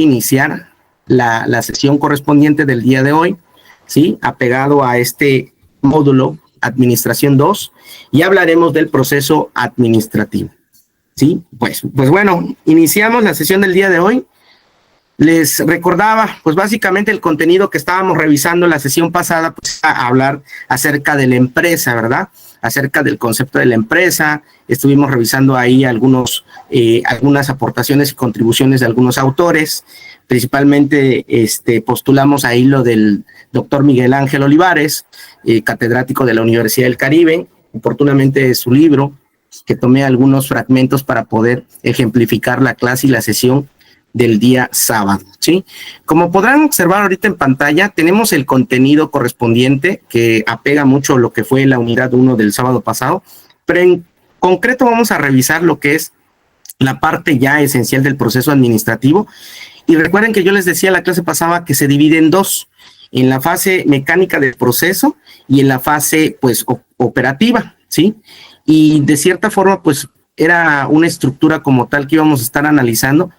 iniciar la sesión correspondiente del día de hoy, ¿sí? Apegado a este módulo Administración 2, y hablaremos del proceso administrativo, ¿sí? Pues bueno, iniciamos la sesión del día de hoy. Les recordaba, pues básicamente el contenido que estábamos revisando la sesión pasada, pues a hablar acerca de la empresa, ¿verdad? Acerca del concepto de la empresa. Estuvimos revisando ahí algunas aportaciones y contribuciones de algunos autores. Principalmente postulamos ahí lo del doctor Miguel Ángel Olivares, catedrático de la Universidad del Caribe, oportunamente su libro, que tomé algunos fragmentos para poder ejemplificar la clase y la sesión del día sábado, ¿sí? Como podrán observar ahorita en pantalla, tenemos el contenido correspondiente que apega mucho a lo que fue la unidad 1 del sábado pasado, pero en concreto vamos a revisar lo que es la parte ya esencial del proceso administrativo. Y recuerden que yo les decía la clase pasada que se divide en dos, en la fase mecánica del proceso y en la fase, pues, operativa, ¿sí? Y de cierta forma, pues, era una estructura como tal que íbamos a estar analizando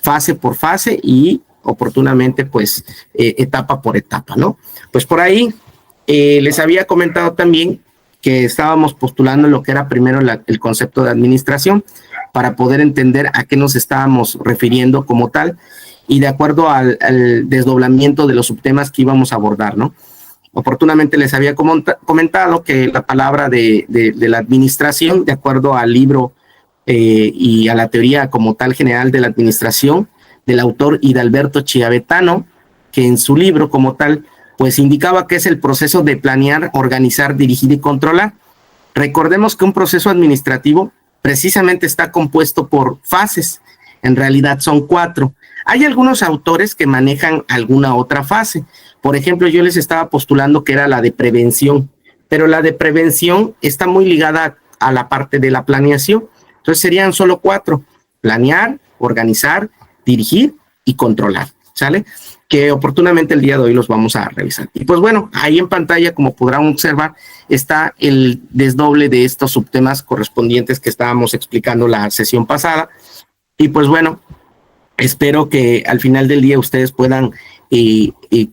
fase por fase y oportunamente, pues, etapa por etapa, ¿no? Pues por ahí les había comentado también que estábamos postulando lo que era primero el concepto de administración para poder entender a qué nos estábamos refiriendo como tal y de acuerdo al desdoblamiento de los subtemas que íbamos a abordar, ¿no? Oportunamente les había comentado que la palabra de la administración, de acuerdo al libro y a la teoría como tal general de la administración del autor Hidalberto Chiavetano, que en su libro como tal, pues indicaba que es el proceso de planear, organizar, dirigir y controlar. Recordemos que un proceso administrativo precisamente está compuesto por fases, en realidad son 4. Hay algunos autores que manejan alguna otra fase. Por ejemplo, yo les estaba postulando que era la de prevención, pero la de prevención está muy ligada a la parte de la planeación. Entonces serían solo 4, planear, organizar, dirigir y controlar, ¿sale? Que oportunamente el día de hoy los vamos a revisar. Y pues bueno, ahí en pantalla, como podrán observar, está el desdoble de estos subtemas correspondientes que estábamos explicando la sesión pasada. Y pues bueno, espero que al final del día ustedes puedan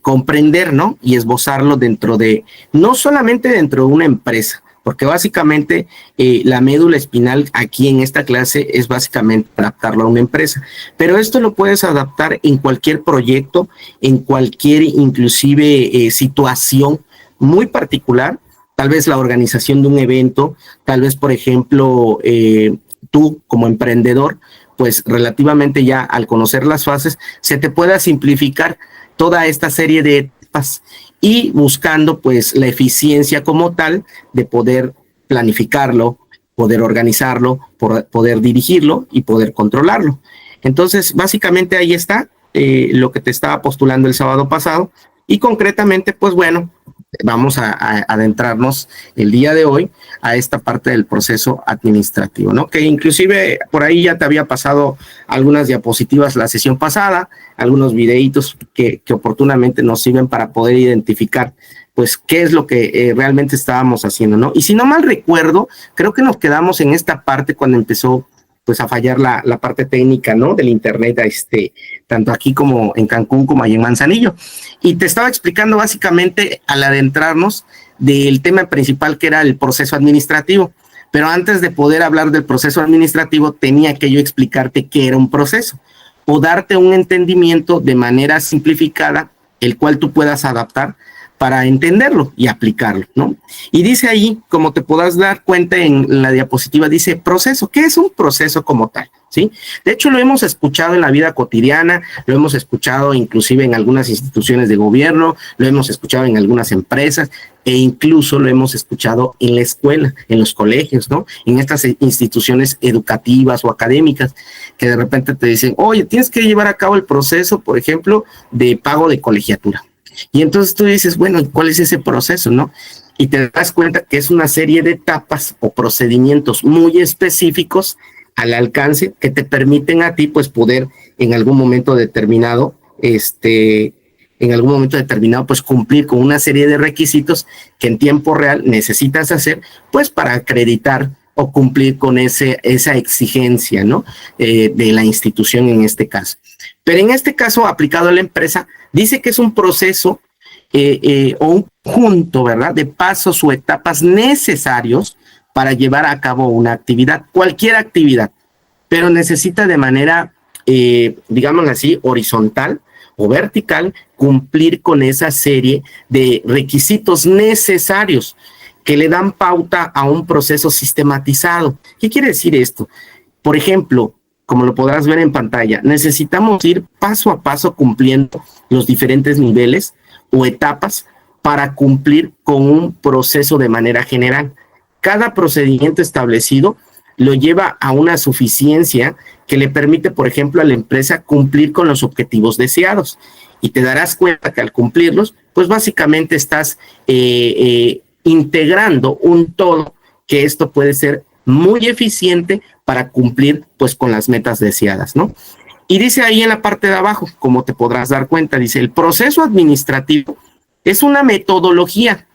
comprender, ¿no? Y esbozarlo dentro de, no solamente dentro de una empresa, porque básicamente la médula espinal aquí en esta clase es básicamente adaptarlo a una empresa, pero esto lo puedes adaptar en cualquier proyecto, en cualquier inclusive situación muy particular, tal vez la organización de un evento, tal vez por ejemplo tú como emprendedor, pues relativamente ya al conocer las fases, se te pueda simplificar toda esta serie de etapas y buscando pues la eficiencia como tal de poder planificarlo, poder organizarlo, poder dirigirlo y poder controlarlo. Entonces, básicamente ahí está lo que te estaba postulando el sábado pasado y concretamente, pues bueno, vamos a adentrarnos el día de hoy a esta parte del proceso administrativo, ¿no? Que inclusive por ahí ya te había pasado algunas diapositivas la sesión pasada, algunos videitos que oportunamente nos sirven para poder identificar pues qué es lo que realmente estábamos haciendo, ¿no? Y si no mal recuerdo, creo que nos quedamos en esta parte cuando empezó pues a fallar la parte técnica, ¿no? Del internet, tanto aquí como en Cancún como ahí en Manzanillo. Y te estaba explicando básicamente al adentrarnos del tema principal que era el proceso administrativo. Pero antes de poder hablar del proceso administrativo, tenía que yo explicarte qué era un proceso o darte un entendimiento de manera simplificada, el cual tú puedas adaptar para entenderlo y aplicarlo, ¿no? Y dice ahí, como te podrás dar cuenta en la diapositiva, dice proceso. ¿Qué es un proceso como tal? ¿Sí? De hecho, lo hemos escuchado en la vida cotidiana, lo hemos escuchado inclusive en algunas instituciones de gobierno, lo hemos escuchado en algunas empresas e incluso lo hemos escuchado en la escuela, en los colegios, ¿no? En estas instituciones educativas o académicas que de repente te dicen, oye, tienes que llevar a cabo el proceso, por ejemplo, de pago de colegiatura. Y entonces tú dices, bueno, ¿cuál es ese proceso, no? Y te das cuenta que es una serie de etapas o procedimientos muy específicos al alcance que te permiten a ti, pues, poder en algún momento determinado, pues, cumplir con una serie de requisitos que en tiempo real necesitas hacer, pues, para acreditar o cumplir con esa exigencia, ¿no? De la institución en este caso. Pero en este caso, aplicado a la empresa, dice que es un proceso o un conjunto, ¿verdad?, de pasos o etapas necesarios para llevar a cabo una actividad, cualquier actividad, pero necesita de manera, digámoslo así, horizontal o vertical, cumplir con esa serie de requisitos necesarios que le dan pauta a un proceso sistematizado. ¿Qué quiere decir esto? Por ejemplo, como lo podrás ver en pantalla, necesitamos ir paso a paso cumpliendo los diferentes niveles o etapas para cumplir con un proceso de manera general. Cada procedimiento establecido lo lleva a una suficiencia que le permite, por ejemplo, a la empresa cumplir con los objetivos deseados. Y te darás cuenta que al cumplirlos, pues básicamente estás integrando un todo, que esto puede ser muy eficiente para cumplir pues con las metas deseadas, ¿no? Y dice ahí en la parte de abajo, como te podrás dar cuenta, dice, el proceso administrativo es una metodología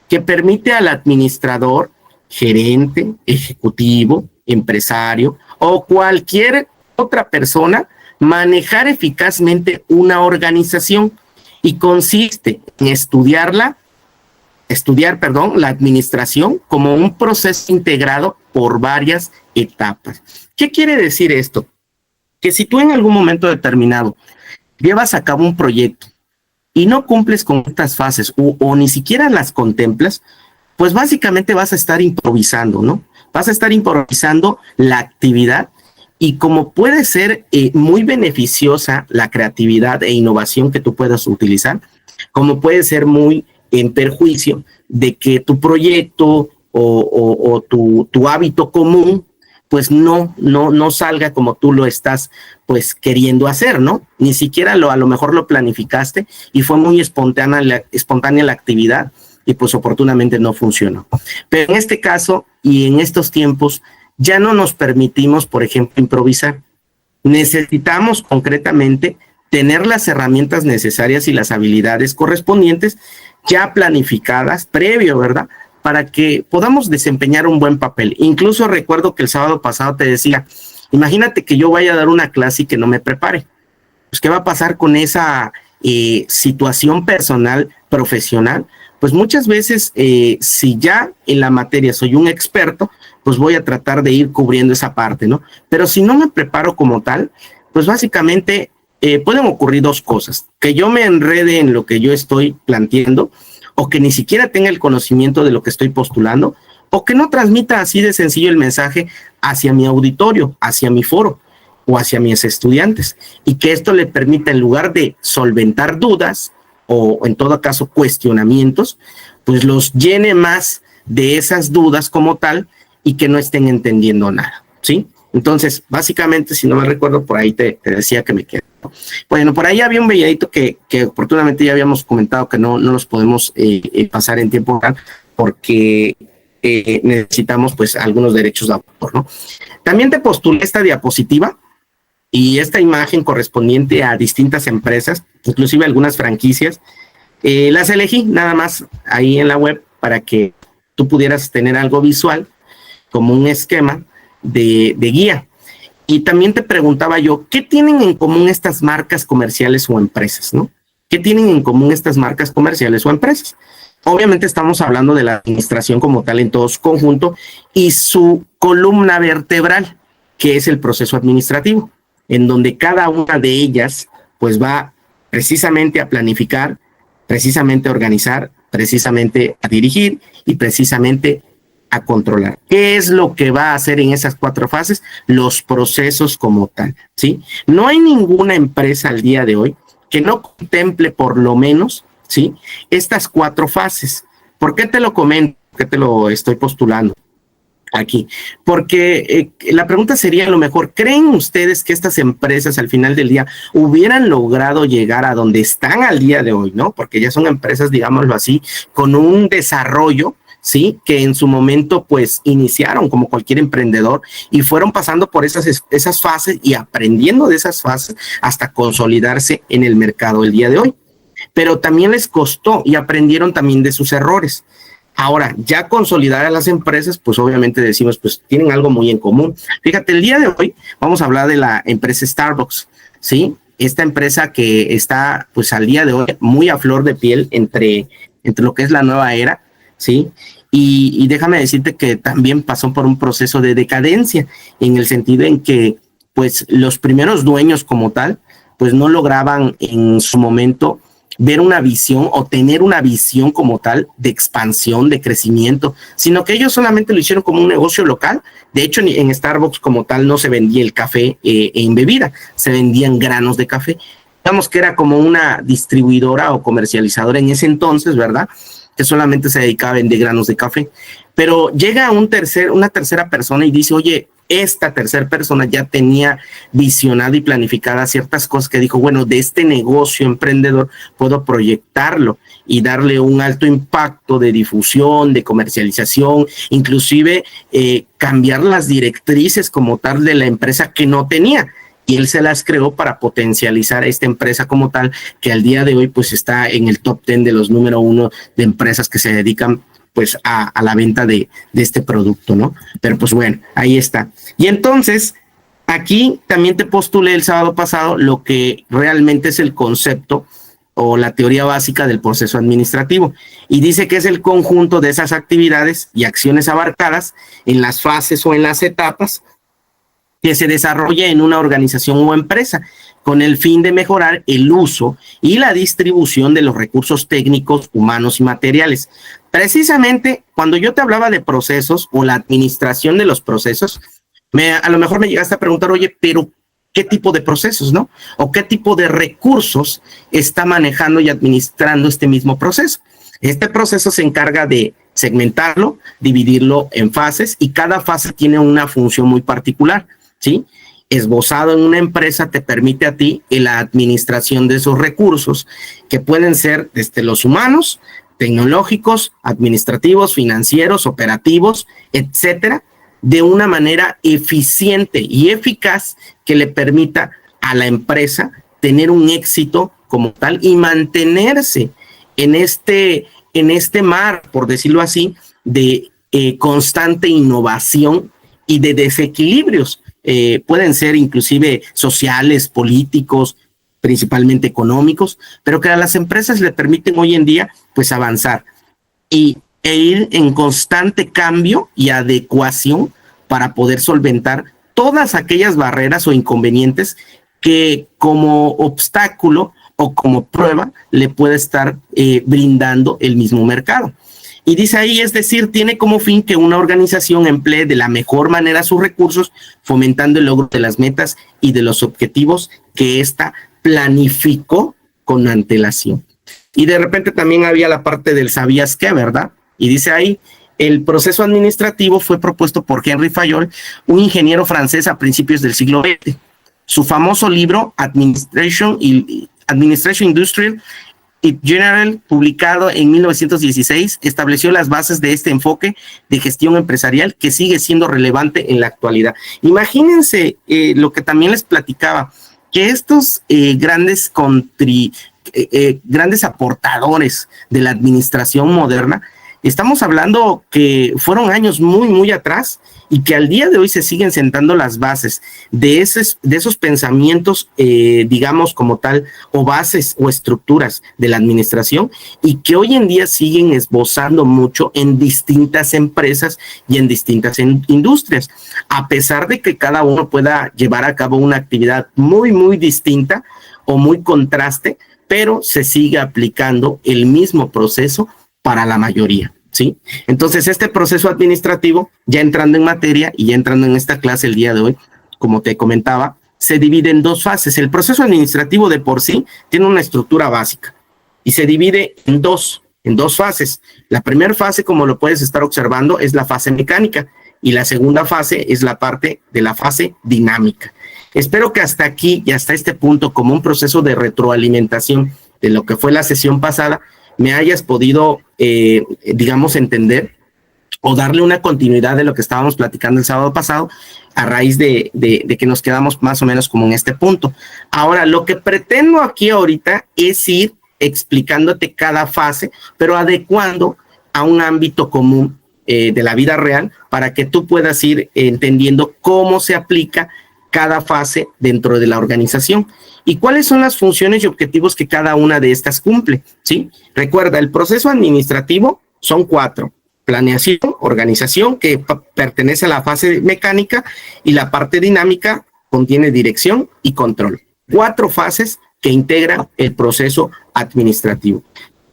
que permite al administrador, gerente, ejecutivo, empresario o cualquier otra persona manejar eficazmente una organización, y consiste en estudiar la administración como un proceso integrado por varias etapas. ¿Qué quiere decir esto? Que si tú en algún momento determinado llevas a cabo un proyecto y no cumples con estas fases o ni siquiera las contemplas, pues básicamente vas a estar improvisando, ¿no? Vas a estar improvisando la actividad, y como puede ser muy beneficiosa la creatividad e innovación que tú puedas utilizar, como puede ser muy en perjuicio de que tu proyecto o tu hábito común pues no salga como tú lo estás pues queriendo hacer, ¿no? Ni siquiera a lo mejor lo planificaste y fue muy espontánea la actividad y pues oportunamente no funcionó. Pero en este caso y en estos tiempos ya no nos permitimos, por ejemplo, improvisar. Necesitamos concretamente tener las herramientas necesarias y las habilidades correspondientes ya planificadas previo, ¿verdad?, para que podamos desempeñar un buen papel. Incluso recuerdo que el sábado pasado te decía, imagínate que yo vaya a dar una clase y que no me prepare. Pues, ¿qué va a pasar con esa situación personal, profesional? Pues muchas veces, si ya en la materia soy un experto, pues voy a tratar de ir cubriendo esa parte, ¿no? Pero si no me preparo como tal, pues básicamente pueden ocurrir dos cosas: que yo me enrede en lo que yo estoy planteando, o que ni siquiera tenga el conocimiento de lo que estoy postulando, o que no transmita así de sencillo el mensaje hacia mi auditorio, hacia mi foro o hacia mis estudiantes, y que esto le permita, en lugar de solventar dudas o en todo caso cuestionamientos, pues los llene más de esas dudas como tal y que no estén entendiendo nada, ¿sí? Entonces, básicamente, si no me recuerdo, por ahí te decía que me quedé. Bueno, por ahí había un videito que oportunamente ya habíamos comentado que no los podemos pasar en tiempo real porque necesitamos pues algunos derechos de autor, ¿no? También te postulé esta diapositiva y esta imagen correspondiente a distintas empresas, inclusive algunas franquicias. Las elegí nada más ahí en la web para que tú pudieras tener algo visual como un esquema de guía. Y también te preguntaba yo, ¿qué tienen en común estas marcas comerciales o empresas, no? ¿Qué tienen en común estas marcas comerciales o empresas? Obviamente estamos hablando de la administración como tal en todo su conjunto y su columna vertebral, que es el proceso administrativo, en donde cada una de ellas pues va precisamente a planificar, precisamente a organizar, precisamente a dirigir y precisamente a controlar. ¿Qué es lo que va a hacer en esas cuatro fases? Los procesos como tal, ¿sí? No hay ninguna empresa al día de hoy que no contemple por lo menos, ¿sí?, estas cuatro fases. ¿Por qué te lo comento? ¿Por qué te lo estoy postulando aquí? Porque la pregunta sería, a lo mejor, ¿creen ustedes que estas empresas al final del día hubieran logrado llegar a donde están al día de hoy, ¿no? Porque ya son empresas, digámoslo así, con un desarrollo, ¿sí?, que en su momento pues iniciaron como cualquier emprendedor y fueron pasando por esas fases y aprendiendo de esas fases hasta consolidarse en el mercado el día de hoy. Pero también les costó y aprendieron también de sus errores. Ahora, ya consolidar a las empresas, pues obviamente decimos, pues tienen algo muy en común. Fíjate, el día de hoy vamos a hablar de la empresa Starbucks, ¿sí? esta empresa que está pues al día de hoy muy a flor de piel entre lo que es la nueva era, ¿sí? Y déjame decirte que también pasó por un proceso de decadencia, en el sentido en que pues los primeros dueños como tal, pues no lograban en su momento ver una visión o tener una visión como tal de expansión, de crecimiento, sino que ellos solamente lo hicieron como un negocio local. De hecho, en Starbucks como tal no se vendía el café en bebida, se vendían granos de café. Digamos que era como una distribuidora o comercializadora en ese entonces, ¿verdad? Que solamente se dedicaba a vender granos de café. Pero llega una tercera persona y dice, oye, esta tercera persona ya tenía visionado y planificada ciertas cosas que dijo, bueno, de este negocio emprendedor puedo proyectarlo y darle un alto impacto de difusión, de comercialización, inclusive cambiar las directrices como tal de la empresa que no tenía. Y él se las creó para potencializar esta empresa como tal, que al día de hoy pues está en el top 10 de los número 1 de empresas que se dedican pues a la venta de este producto, ¿no? Pero pues bueno, ahí está. Y entonces, aquí también te postulé el sábado pasado lo que realmente es el concepto o la teoría básica del proceso administrativo. Y dice que es el conjunto de esas actividades y acciones abarcadas en las fases o en las etapas que se desarrolla en una organización o empresa, con el fin de mejorar el uso y la distribución de los recursos técnicos, humanos y materiales. Precisamente cuando yo te hablaba de procesos o la administración de los procesos, a lo mejor me llegaste a preguntar, oye, pero ¿qué tipo de procesos, no? ¿O qué tipo de recursos está manejando y administrando este mismo proceso? Este proceso se encarga de segmentarlo, dividirlo en fases, y cada fase tiene una función muy particular, ¿sí? Esbozado en una empresa te permite a ti la administración de esos recursos, que pueden ser desde los humanos, tecnológicos, administrativos, financieros, operativos, etcétera, de una manera eficiente y eficaz que le permita a la empresa tener un éxito como tal y mantenerse en este mar, por decirlo así, de constante innovación y de desequilibrios. Pueden ser inclusive sociales, políticos, principalmente económicos, pero que a las empresas le permiten hoy en día pues avanzar e ir en constante cambio y adecuación para poder solventar todas aquellas barreras o inconvenientes que como obstáculo o como prueba le puede estar brindando el mismo mercado. Y dice ahí, es decir, tiene como fin que una organización emplee de la mejor manera sus recursos, fomentando el logro de las metas y de los objetivos que ésta planificó con antelación. Y de repente también había la parte del ¿sabías qué?, ¿verdad? Y dice ahí, el proceso administrativo fue propuesto por Henry Fayol, un ingeniero francés a principios del siglo XX. Su famoso libro, Administration Industrial y General, publicado en 1916, estableció las bases de este enfoque de gestión empresarial que sigue siendo relevante en la actualidad. Imagínense lo que también les platicaba, que estos grandes aportadores de la administración moderna, estamos hablando que fueron años muy, muy atrás y que al día de hoy se siguen sentando las bases de esos pensamientos, digamos como tal, o bases o estructuras de la administración, y que hoy en día siguen esbozando mucho en distintas empresas y en distintas industrias, a pesar de que cada uno pueda llevar a cabo una actividad muy, muy distinta o muy contraste, pero se sigue aplicando el mismo proceso para la mayoría, ¿sí? Entonces, este proceso administrativo, ya entrando en materia y ya entrando en esta clase el día de hoy, como te comentaba, se divide en dos fases. El proceso administrativo de por sí tiene una estructura básica y se divide en dos fases. La primera fase, como lo puedes estar observando, es la fase mecánica, y la segunda fase es la parte de la fase dinámica. Espero que hasta aquí y hasta este punto, como un proceso de retroalimentación de lo que fue la sesión pasada, me hayas podido, digamos, entender o darle una continuidad de lo que estábamos platicando el sábado pasado, a raíz de que nos quedamos más o menos como en este punto. Ahora, lo que pretendo aquí ahorita es ir explicándote cada fase, pero adecuando a un ámbito común de la vida real, para que tú puedas ir entendiendo cómo se aplica cada fase dentro de la organización y cuáles son las funciones y objetivos que cada una de estas cumple, ¿sí? Recuerda, el proceso administrativo son 4: planeación, organización, que pertenece a la fase mecánica, y la parte dinámica contiene dirección y control. 4 fases que integran el proceso administrativo.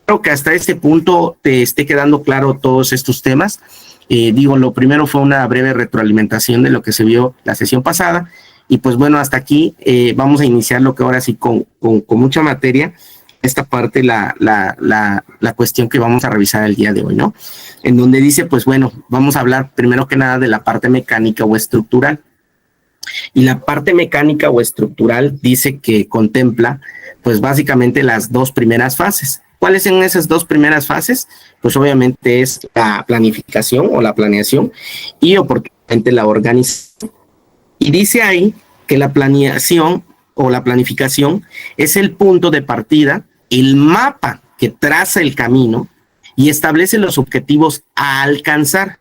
Creo que hasta este punto te esté quedando claro todos estos temas. Lo primero fue una breve retroalimentación de lo que se vio la sesión pasada, y pues bueno, hasta aquí vamos a iniciar lo que ahora sí con mucha materia, esta parte, la cuestión que vamos a revisar el día de hoy, ¿no? En donde dice, pues bueno, vamos a hablar primero que nada de la parte mecánica o estructural. Y la parte mecánica o estructural dice que contempla, pues básicamente las 2 primeras fases. ¿Cuáles son esas 2 primeras fases? Pues obviamente es la planificación o la planeación y oportunamente la organización. Y dice ahí que la planeación o la planificación es el punto de partida, el mapa que traza el camino y establece los objetivos a alcanzar.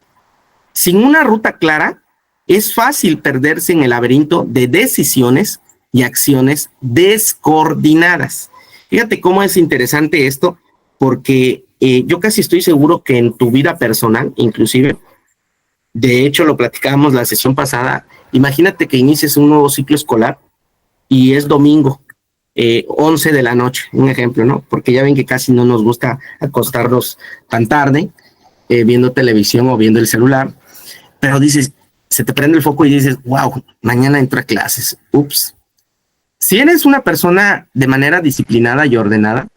Sin una ruta clara, es fácil perderse en el laberinto de decisiones y acciones descoordinadas. Fíjate cómo es interesante esto, porque yo casi estoy seguro que en tu vida personal, inclusive, de hecho lo platicábamos la sesión pasada, imagínate que inicies un nuevo ciclo escolar y es domingo, 11 de la noche, un ejemplo, ¿no? Porque ya ven que casi no nos gusta acostarnos tan tarde, viendo televisión o viendo el celular, pero dices, se te prende el foco y dices, wow, mañana entro a clases, ups. Si eres una persona de manera disciplinada y ordenada,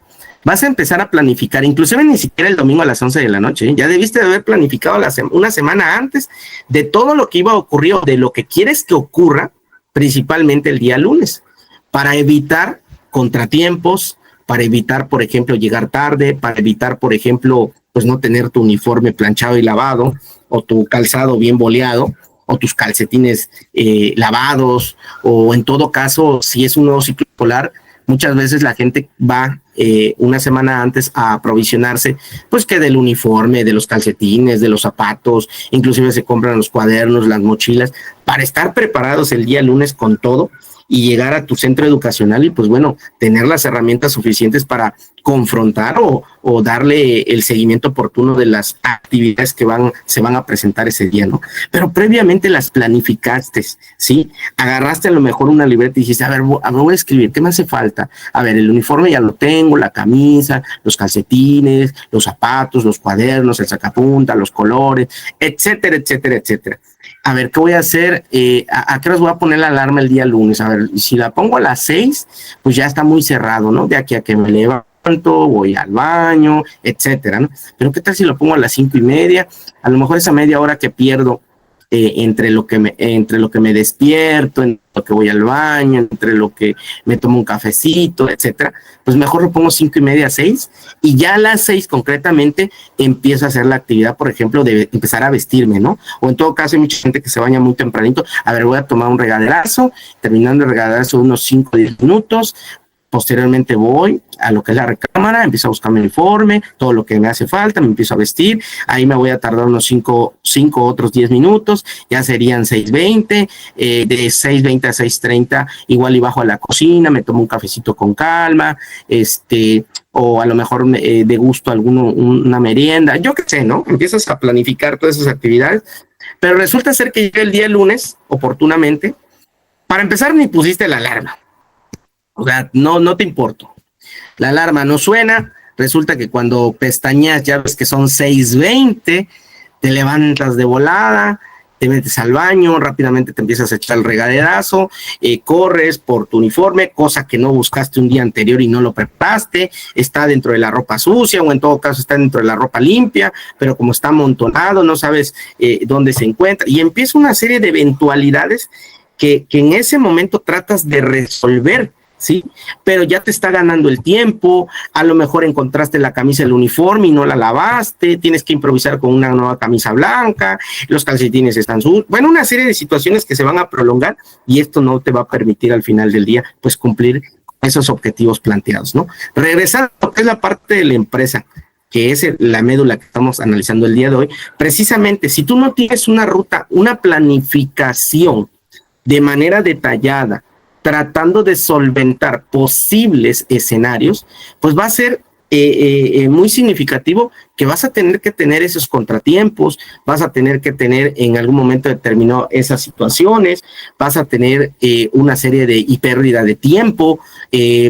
vas a empezar a planificar, inclusive ni siquiera el domingo a las 11 de la noche, ¿eh? Ya debiste de haber planificado una semana antes de todo lo que iba a ocurrir o de lo que quieres que ocurra, principalmente el día lunes, para evitar contratiempos, para evitar, por ejemplo, llegar tarde, para evitar, por ejemplo, pues no tener tu uniforme planchado y lavado, o tu calzado bien boleado, o tus calcetines lavados, o en todo caso, si es un nuevo ciclo escolar, muchas veces la gente va una semana antes a aprovisionarse, pues que del uniforme, de los calcetines, de los zapatos, inclusive se compran los cuadernos, las mochilas, para estar preparados el día lunes con todo y llegar a tu centro educacional y pues bueno, tener las herramientas suficientes para confrontar o darle el seguimiento oportuno de las actividades que se van a presentar ese día, ¿no? Pero previamente las planificaste, ¿sí? Agarraste a lo mejor una libreta y dijiste, a ver, voy a escribir, ¿qué me hace falta? A ver, el uniforme ya lo tengo, la camisa, los calcetines, los zapatos, los cuadernos, el sacapunta, los colores, etcétera, etcétera, etcétera. A ver, ¿qué voy a hacer? ¿A qué horas voy a poner la alarma el día lunes? A ver, si la pongo a las 6, pues ya está muy cerrado, ¿no? De aquí a que me levanto, voy al baño, etcétera, ¿no? Pero ¿qué tal si lo pongo a las 5:30? A lo mejor esa media hora que pierdo entre lo que me despierto, entre lo que voy al baño, entre lo que me tomo un cafecito, etcétera, pues mejor lo pongo 5:30, 6, y ya a las 6 concretamente empiezo a hacer la actividad, por ejemplo, de empezar a vestirme, ¿no? O en todo caso hay mucha gente que se baña muy tempranito, a ver, voy a tomar un regaderazo, terminando el regaderazo unos 5 o 10 minutos, posteriormente voy a lo que es la recámara, empiezo a buscar mi uniforme, todo lo que me hace falta, me empiezo a vestir, ahí me voy a tardar unos 5 otros 10 minutos, ya serían 6:20, de 6:20 a 6:30 igual y bajo a la cocina, me tomo un cafecito con calma, o a lo mejor de gusto una merienda, yo qué sé, ¿no? Empiezas a planificar todas esas actividades, pero resulta ser que llega el día lunes, oportunamente, para empezar ni pusiste la alarma. O sea, no te importa. La alarma no suena, resulta que cuando pestañeas ya ves que son 6:20, te levantas de volada, te metes al baño, rápidamente te empiezas a echar el regaderazo, corres por tu uniforme, cosa que no buscaste un día anterior y no lo preparaste, está dentro de la ropa sucia o en todo caso está dentro de la ropa limpia, pero como está amontonado no sabes dónde se encuentra y empieza una serie de eventualidades que en ese momento tratas de resolver, ¿sí? Pero ya te está ganando el tiempo, a lo mejor encontraste la camisa del uniforme y no la lavaste, tienes que improvisar con una nueva camisa blanca, los calcetines están sucios, bueno, una serie de situaciones que se van a prolongar y esto no te va a permitir al final del día, pues cumplir esos objetivos planteados, ¿no? Regresando a lo que es la parte de la empresa, que es la médula que estamos analizando el día de hoy, precisamente si tú no tienes una ruta, una planificación de manera detallada, tratando de solventar posibles escenarios, pues va a ser muy significativo que vas a tener que tener esos contratiempos, vas a tener que tener en algún momento determinado esas situaciones, vas a tener una serie de pérdida de tiempo,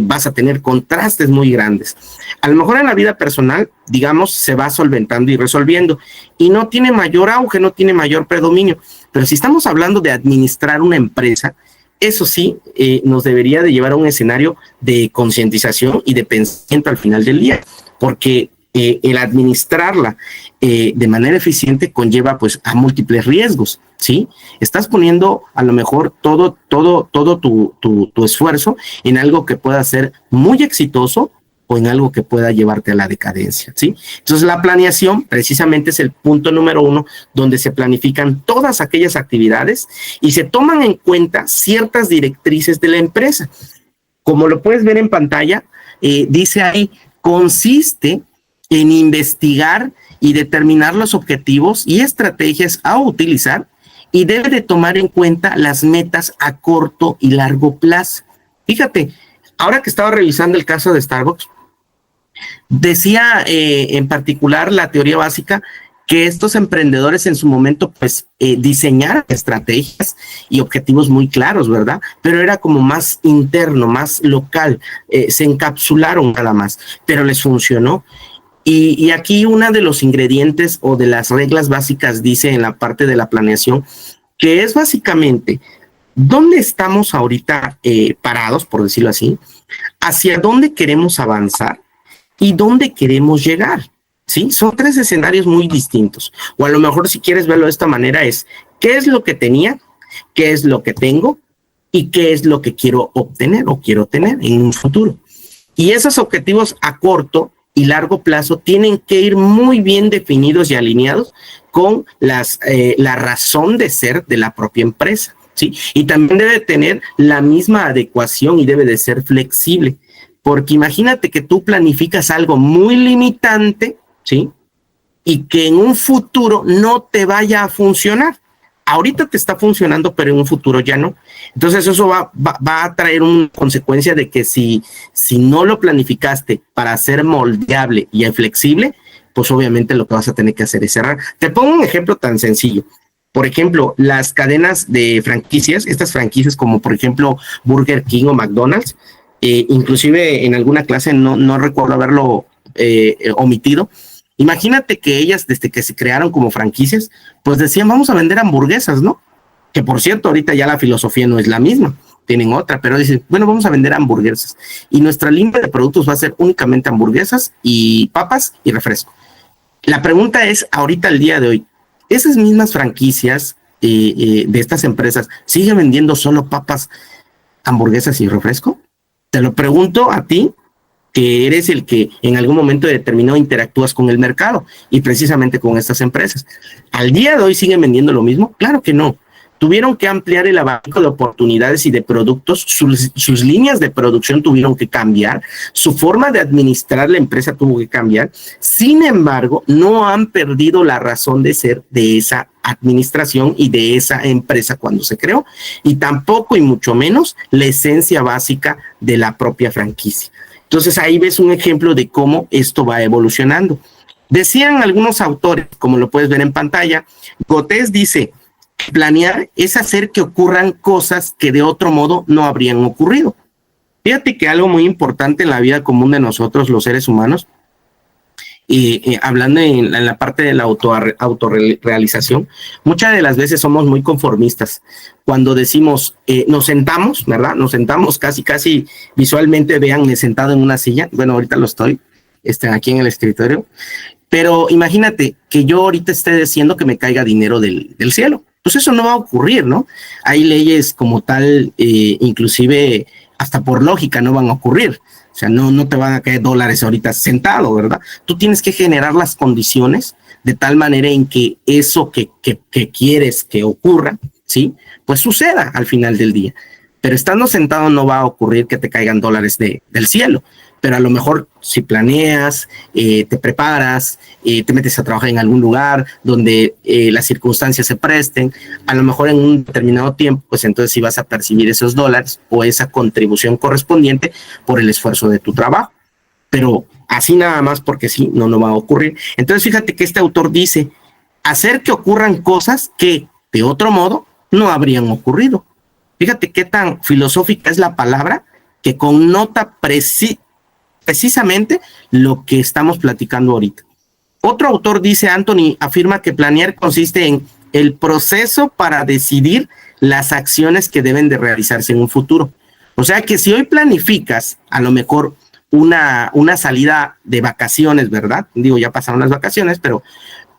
vas a tener contrastes muy grandes. A lo mejor en la vida personal, digamos, se va solventando y resolviendo y no tiene mayor auge, no tiene mayor predominio, pero si estamos hablando de administrar una empresa, eso sí, nos debería de llevar a un escenario de concientización y de pensamiento al final del día, porque el administrarla de manera eficiente conlleva pues a múltiples riesgos, ¿sí? Estás poniendo a lo mejor todo tu esfuerzo en algo que pueda ser muy exitoso o en algo que pueda llevarte a la decadencia, ¿sí? Entonces la planeación precisamente es el punto número 1 donde se planifican todas aquellas actividades y se toman en cuenta ciertas directrices de la empresa. Como lo puedes ver en pantalla, dice ahí, consiste en investigar y determinar los objetivos y estrategias a utilizar y debe de tomar en cuenta las metas a corto y largo plazo. Fíjate, ahora que estaba revisando el caso de Starbucks, decía en particular la teoría básica que estos emprendedores en su momento pues diseñaron estrategias y objetivos muy claros, ¿verdad? Pero era como más interno, más local, se encapsularon nada más, pero les funcionó. Y aquí uno de los ingredientes o de las reglas básicas dice en la parte de la planeación que es básicamente dónde estamos ahorita parados, por decirlo así, hacia dónde queremos avanzar y dónde queremos llegar, ¿sí? Son 3 escenarios muy distintos. O a lo mejor si quieres verlo de esta manera es, ¿qué es lo que tenía? ¿Qué es lo que tengo? ¿Y qué es lo que quiero obtener o quiero tener en un futuro? Y esos objetivos a corto y largo plazo tienen que ir muy bien definidos y alineados con la razón de ser de la propia empresa, ¿sí? Y también debe tener la misma adecuación y debe de ser flexible. Porque imagínate que tú planificas algo muy limitante, ¿sí? Y que en un futuro no te vaya a funcionar. Ahorita te está funcionando, pero en un futuro ya no. Entonces eso va a traer una consecuencia de que si no lo planificaste para ser moldeable y flexible, pues obviamente lo que vas a tener que hacer es cerrar. Te pongo un ejemplo tan sencillo. Por ejemplo, las cadenas de franquicias, estas franquicias como por ejemplo Burger King o McDonald's, inclusive en alguna clase no recuerdo haberlo omitido. Imagínate que ellas desde que se crearon como franquicias pues decían vamos a vender hamburguesas, ¿no? Que por cierto ahorita ya la filosofía no es la misma, tienen otra, pero dicen bueno vamos a vender hamburguesas y nuestra línea de productos va a ser únicamente hamburguesas y papas y refresco. La pregunta es ahorita el día de hoy, esas mismas franquicias de estas empresas siguen vendiendo solo papas, hamburguesas y refresco. Te lo pregunto a ti, que eres el que en algún momento determinado interactúas con el mercado y precisamente con estas empresas. ¿Al día de hoy siguen vendiendo lo mismo? Claro que no. Tuvieron que ampliar el abanico de oportunidades y de productos, sus líneas de producción tuvieron que cambiar, su forma de administrar la empresa tuvo que cambiar. Sin embargo, no han perdido la razón de ser de esa administración y de esa empresa cuando se creó, y tampoco y mucho menos la esencia básica de la propia franquicia. Entonces ahí ves un ejemplo de cómo esto va evolucionando. Decían algunos autores, como lo puedes ver en pantalla, Gotés dice, planear es hacer que ocurran cosas que de otro modo no habrían ocurrido. Fíjate que algo muy importante en la vida común de nosotros, los seres humanos, hablando en la parte de la autorrealización, muchas de las veces somos muy conformistas. Cuando decimos, nos sentamos, ¿verdad? Nos sentamos casi visualmente, vean, me sentado en una silla. Bueno, ahorita lo estoy aquí en el escritorio. Pero imagínate que yo ahorita esté diciendo que me caiga dinero del cielo. Pues eso no va a ocurrir, ¿no? Hay leyes como tal, inclusive hasta por lógica no van a ocurrir. O sea, no te van a caer dólares ahorita sentado, ¿verdad? Tú tienes que generar las condiciones de tal manera en que eso que quieres que ocurra, ¿sí? Pues suceda al final del día. Pero estando sentado no va a ocurrir que te caigan dólares del cielo. pero a lo mejor si planeas, te preparas, te metes a trabajar en algún lugar donde las circunstancias se presten, a lo mejor en un determinado tiempo, pues entonces sí vas a percibir esos dólares o esa contribución correspondiente por el esfuerzo de tu trabajo. Pero así nada más porque sí, no va a ocurrir. Entonces fíjate que este autor dice, hacer que ocurran cosas que de otro modo no habrían ocurrido. Fíjate qué tan filosófica es la palabra que connota precisamente lo que estamos platicando ahorita. Otro autor dice, Anthony, afirma que planear consiste en el proceso para decidir las acciones que deben de realizarse en un futuro. O sea que si hoy planificas a lo mejor una salida de vacaciones, ¿verdad? Digo, ya pasaron las vacaciones, pero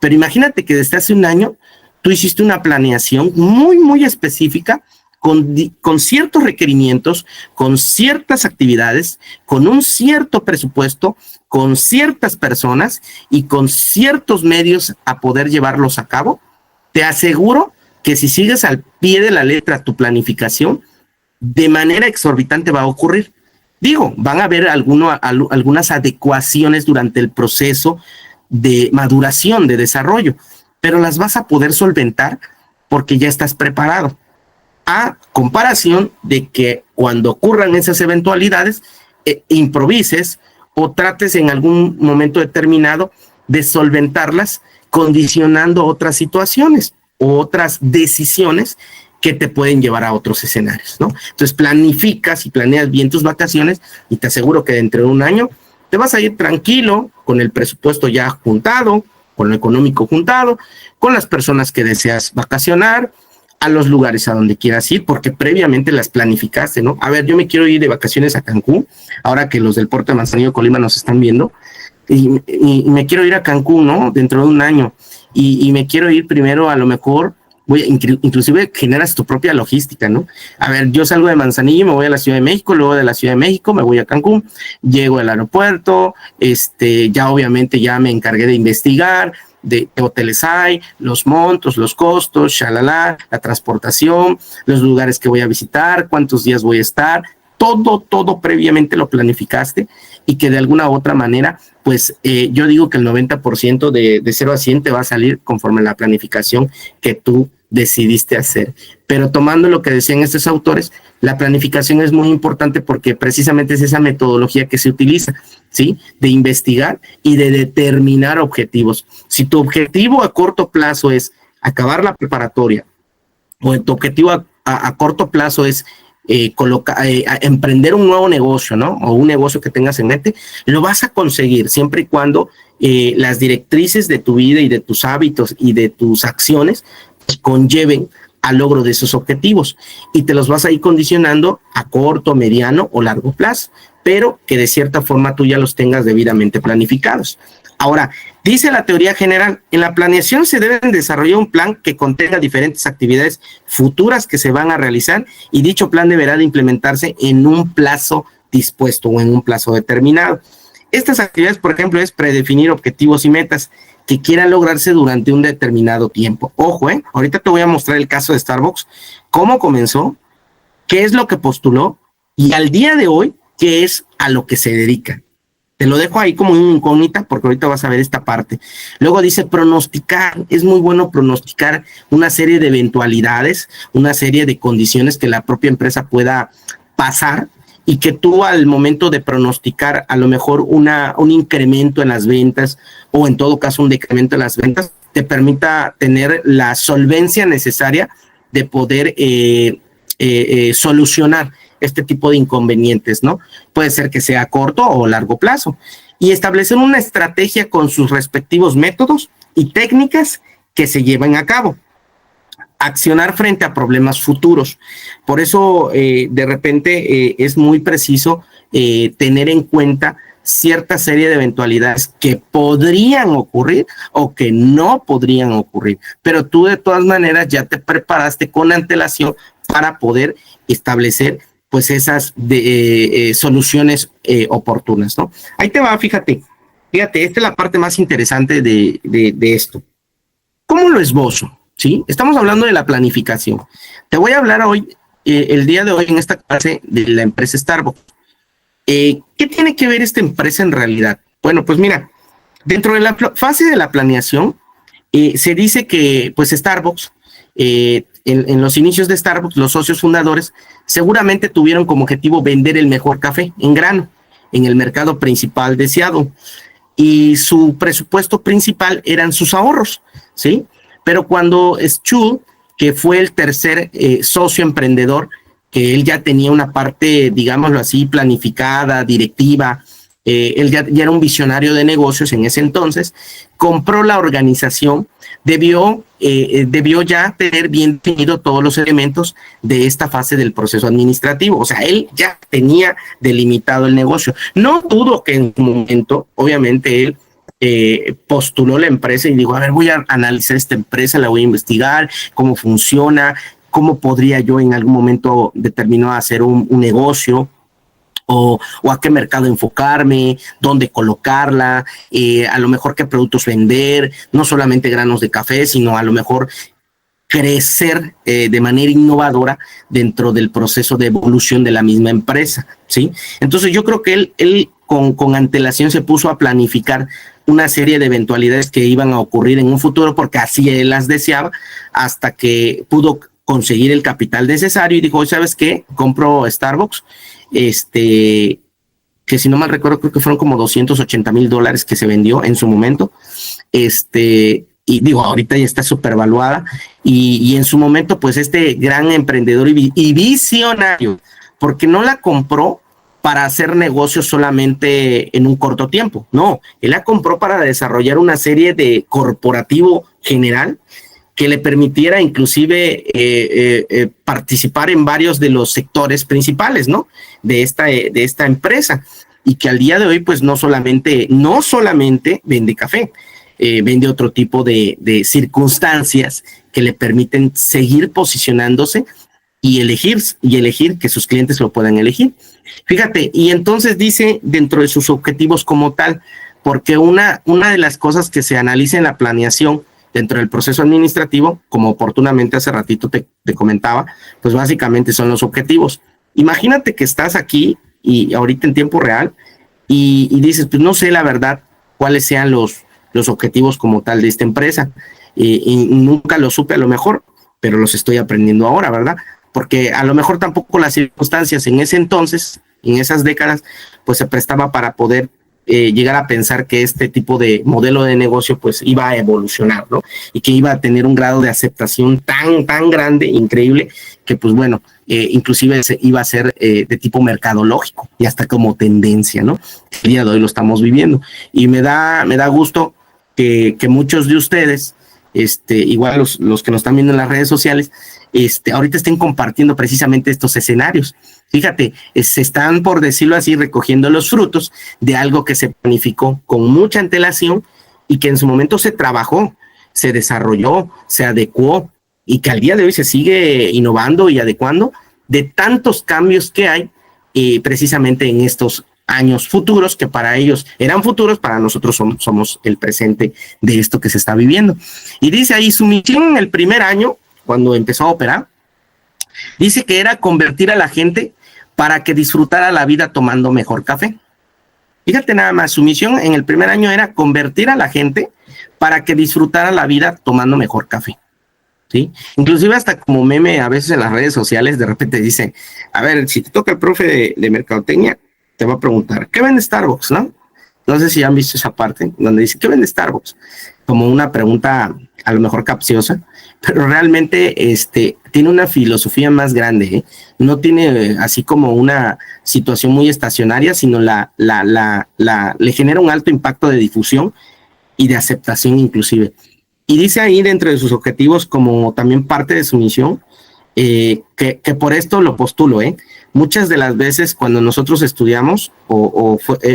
imagínate que desde hace un año tú hiciste una planeación muy específica con ciertos requerimientos, con ciertas actividades, con un cierto presupuesto, con ciertas personas y con ciertos medios a poder llevarlos a cabo. Te aseguro que si sigues al pie de la letra tu planificación, de manera exorbitante va a ocurrir. Digo, van a haber algunas adecuaciones durante el proceso de maduración, de desarrollo, pero las vas a poder solventar porque ya estás preparado. A comparación de que cuando ocurran esas eventualidades, improvises o trates en algún momento determinado de solventarlas condicionando otras situaciones o otras decisiones que te pueden llevar a otros escenarios, ¿no? Entonces planificas y planeas bien tus vacaciones y te aseguro que dentro de un año te vas a ir tranquilo, con el presupuesto ya juntado, con lo económico juntado, con las personas que deseas vacacionar, a los lugares a donde quieras ir, porque previamente las planificaste, ¿no? A ver, yo me quiero ir de vacaciones a Cancún, ahora que los del puerto de Manzanillo, Colima nos están viendo, y me quiero ir a Cancún, ¿no? Dentro de un año, y me quiero ir primero a lo mejor, inclusive generas tu propia logística, ¿no? A ver, yo salgo de Manzanillo, me voy a la Ciudad de México, luego de la Ciudad de México me voy a Cancún, llego al aeropuerto, ya obviamente ya me encargué de investigar, de qué hoteles hay, los montos, los costos, shalala, la transportación, los lugares que voy a visitar, cuántos días voy a estar, todo previamente lo planificaste y que de alguna u otra manera, pues yo digo que el 90% de 0 a 100 te va a salir conforme a la planificación que tú decidiste hacer. Pero tomando lo que decían estos autores, la planificación es muy importante porque precisamente es esa metodología que se utiliza, ¿sí? De investigar y de determinar objetivos. Si tu objetivo a corto plazo es acabar la preparatoria o tu objetivo a corto plazo es emprender un nuevo negocio, ¿no? O un negocio que tengas en mente, lo vas a conseguir siempre y cuando las directrices de tu vida y de tus hábitos y de tus acciones pues, conlleven al logro de esos objetivos y te los vas a ir condicionando a corto, mediano o largo plazo, pero que de cierta forma tú ya los tengas debidamente planificados. Ahora, dice la teoría general, en la planeación se deben desarrollar un plan que contenga diferentes actividades futuras que se van a realizar y dicho plan deberá de implementarse en un plazo dispuesto o en un plazo determinado. Estas actividades, por ejemplo, es predefinir objetivos y metas que quieran lograrse durante un determinado tiempo. Ojo, ahorita te voy a mostrar el caso de Starbucks, cómo comenzó, qué es lo que postuló y al día de hoy, qué es a lo que se dedica. Te lo dejo ahí como una incógnita porque ahorita vas a ver esta parte. Luego dice pronosticar. Es muy bueno pronosticar una serie de eventualidades, una serie de condiciones que la propia empresa pueda pasar y que tú al momento de pronosticar a lo mejor un incremento en las ventas o en todo caso un decremento en las ventas te permita tener la solvencia necesaria de poder solucionar este tipo de inconvenientes, ¿no? Puede ser que sea a corto o largo plazo. Y establecer una estrategia con sus respectivos métodos y técnicas que se lleven a cabo. Accionar frente a problemas futuros. Por eso, de repente, es muy preciso tener en cuenta cierta serie de eventualidades que podrían ocurrir o que no podrían ocurrir. Pero tú, de todas maneras, ya te preparaste con antelación para poder establecer pues esas soluciones oportunas, ¿no? Ahí te va, fíjate, esta es la parte más interesante de esto. ¿Cómo lo esbozo? ¿Sí? Estamos hablando de la planificación. Te voy a hablar hoy, el día de hoy en esta clase de la empresa Starbucks. ¿Qué tiene que ver esta empresa en realidad? Bueno, pues mira, dentro de la fase de la planeación, se dice que pues Starbucks, en los inicios de Starbucks, los socios fundadores seguramente tuvieron como objetivo vender el mejor café en grano en el mercado principal de Seattle, y su presupuesto principal eran sus ahorros, ¿sí? Pero cuando Stu, que fue el tercer socio emprendedor, que él ya tenía una parte, digámoslo así, planificada, directiva, él ya era un visionario de negocios en ese entonces, compró la organización, debió ya tener bien definido todos los elementos de esta fase del proceso administrativo. O sea, él ya tenía delimitado el negocio. No dudo que en un momento, obviamente, él postuló la empresa y dijo, a ver, voy a analizar esta empresa, la voy a investigar, cómo funciona, cómo podría yo en algún momento determinado hacer un negocio, o a qué mercado enfocarme, dónde colocarla, a lo mejor qué productos vender, no solamente granos de café, sino a lo mejor crecer de manera innovadora dentro del proceso de evolución de la misma empresa, ¿sí? Entonces yo creo que él con antelación se puso a planificar una serie de eventualidades que iban a ocurrir en un futuro, porque así él las deseaba, hasta que pudo conseguir el capital necesario y dijo, ¿sabes qué? Compro Starbucks, que si no mal recuerdo, creo que fueron como $280,000 que se vendió en su momento, y digo, ahorita ya está supervaluada, y en su momento, pues este gran emprendedor y visionario, porque no la compró para hacer negocios solamente en un corto tiempo, no, él la compró para desarrollar una serie de corporativo general que le permitiera inclusive participar en varios de los sectores principales, ¿no? De esta empresa, y que al día de hoy, pues no solamente vende café, vende otro tipo de circunstancias que le permiten seguir posicionándose y elegir que sus clientes lo puedan elegir. Fíjate, y entonces dice dentro de sus objetivos como tal, porque una de las cosas que se analiza en la planeación dentro del proceso administrativo, como oportunamente hace ratito te comentaba, pues básicamente son los objetivos. Imagínate que estás aquí y ahorita en tiempo real y dices, pues no sé la verdad cuáles sean los objetivos como tal de esta empresa, y nunca los supe a lo mejor, pero los estoy aprendiendo ahora, ¿verdad? Porque a lo mejor tampoco las circunstancias en ese entonces, en esas décadas, pues se prestaba para poder llegar a pensar que este tipo de modelo de negocio pues iba a evolucionar, ¿no? Y que iba a tener un grado de aceptación tan grande, increíble, que pues bueno, inclusive iba a ser de tipo mercadológico y hasta como tendencia, ¿no? El día de hoy lo estamos viviendo. Y me da gusto que muchos de ustedes, igual los que nos están viendo en las redes sociales, ahorita estén compartiendo precisamente estos escenarios. Fíjate, se están, por decirlo así, recogiendo los frutos de algo que se planificó con mucha antelación y que en su momento se trabajó, se desarrolló, se adecuó, y que al día de hoy se sigue innovando y adecuando de tantos cambios que hay precisamente en estos años futuros, que para ellos eran futuros, para nosotros somos el presente de esto que se está viviendo. Y dice ahí, su misión en el primer año, cuando empezó a operar, dice que era convertir a la gente para que disfrutara la vida tomando mejor café. Fíjate nada más, su misión en el primer año era convertir a la gente para que disfrutara la vida tomando mejor café, ¿sí? Inclusive hasta como meme a veces en las redes sociales de repente dicen, a ver, si te toca el profe de mercadotecnia, te va a preguntar, ¿qué vende Starbucks, no? No sé si han visto esa parte donde dice, ¿qué vende Starbucks? Como una pregunta a lo mejor capciosa, pero realmente tiene una filosofía más grande, ¿eh? No tiene así como una situación muy estacionaria, sino le genera un alto impacto de difusión y de aceptación inclusive. Y dice ahí dentro de sus objetivos, como también parte de su misión, que por esto lo postulo, muchas de las veces cuando nosotros estudiamos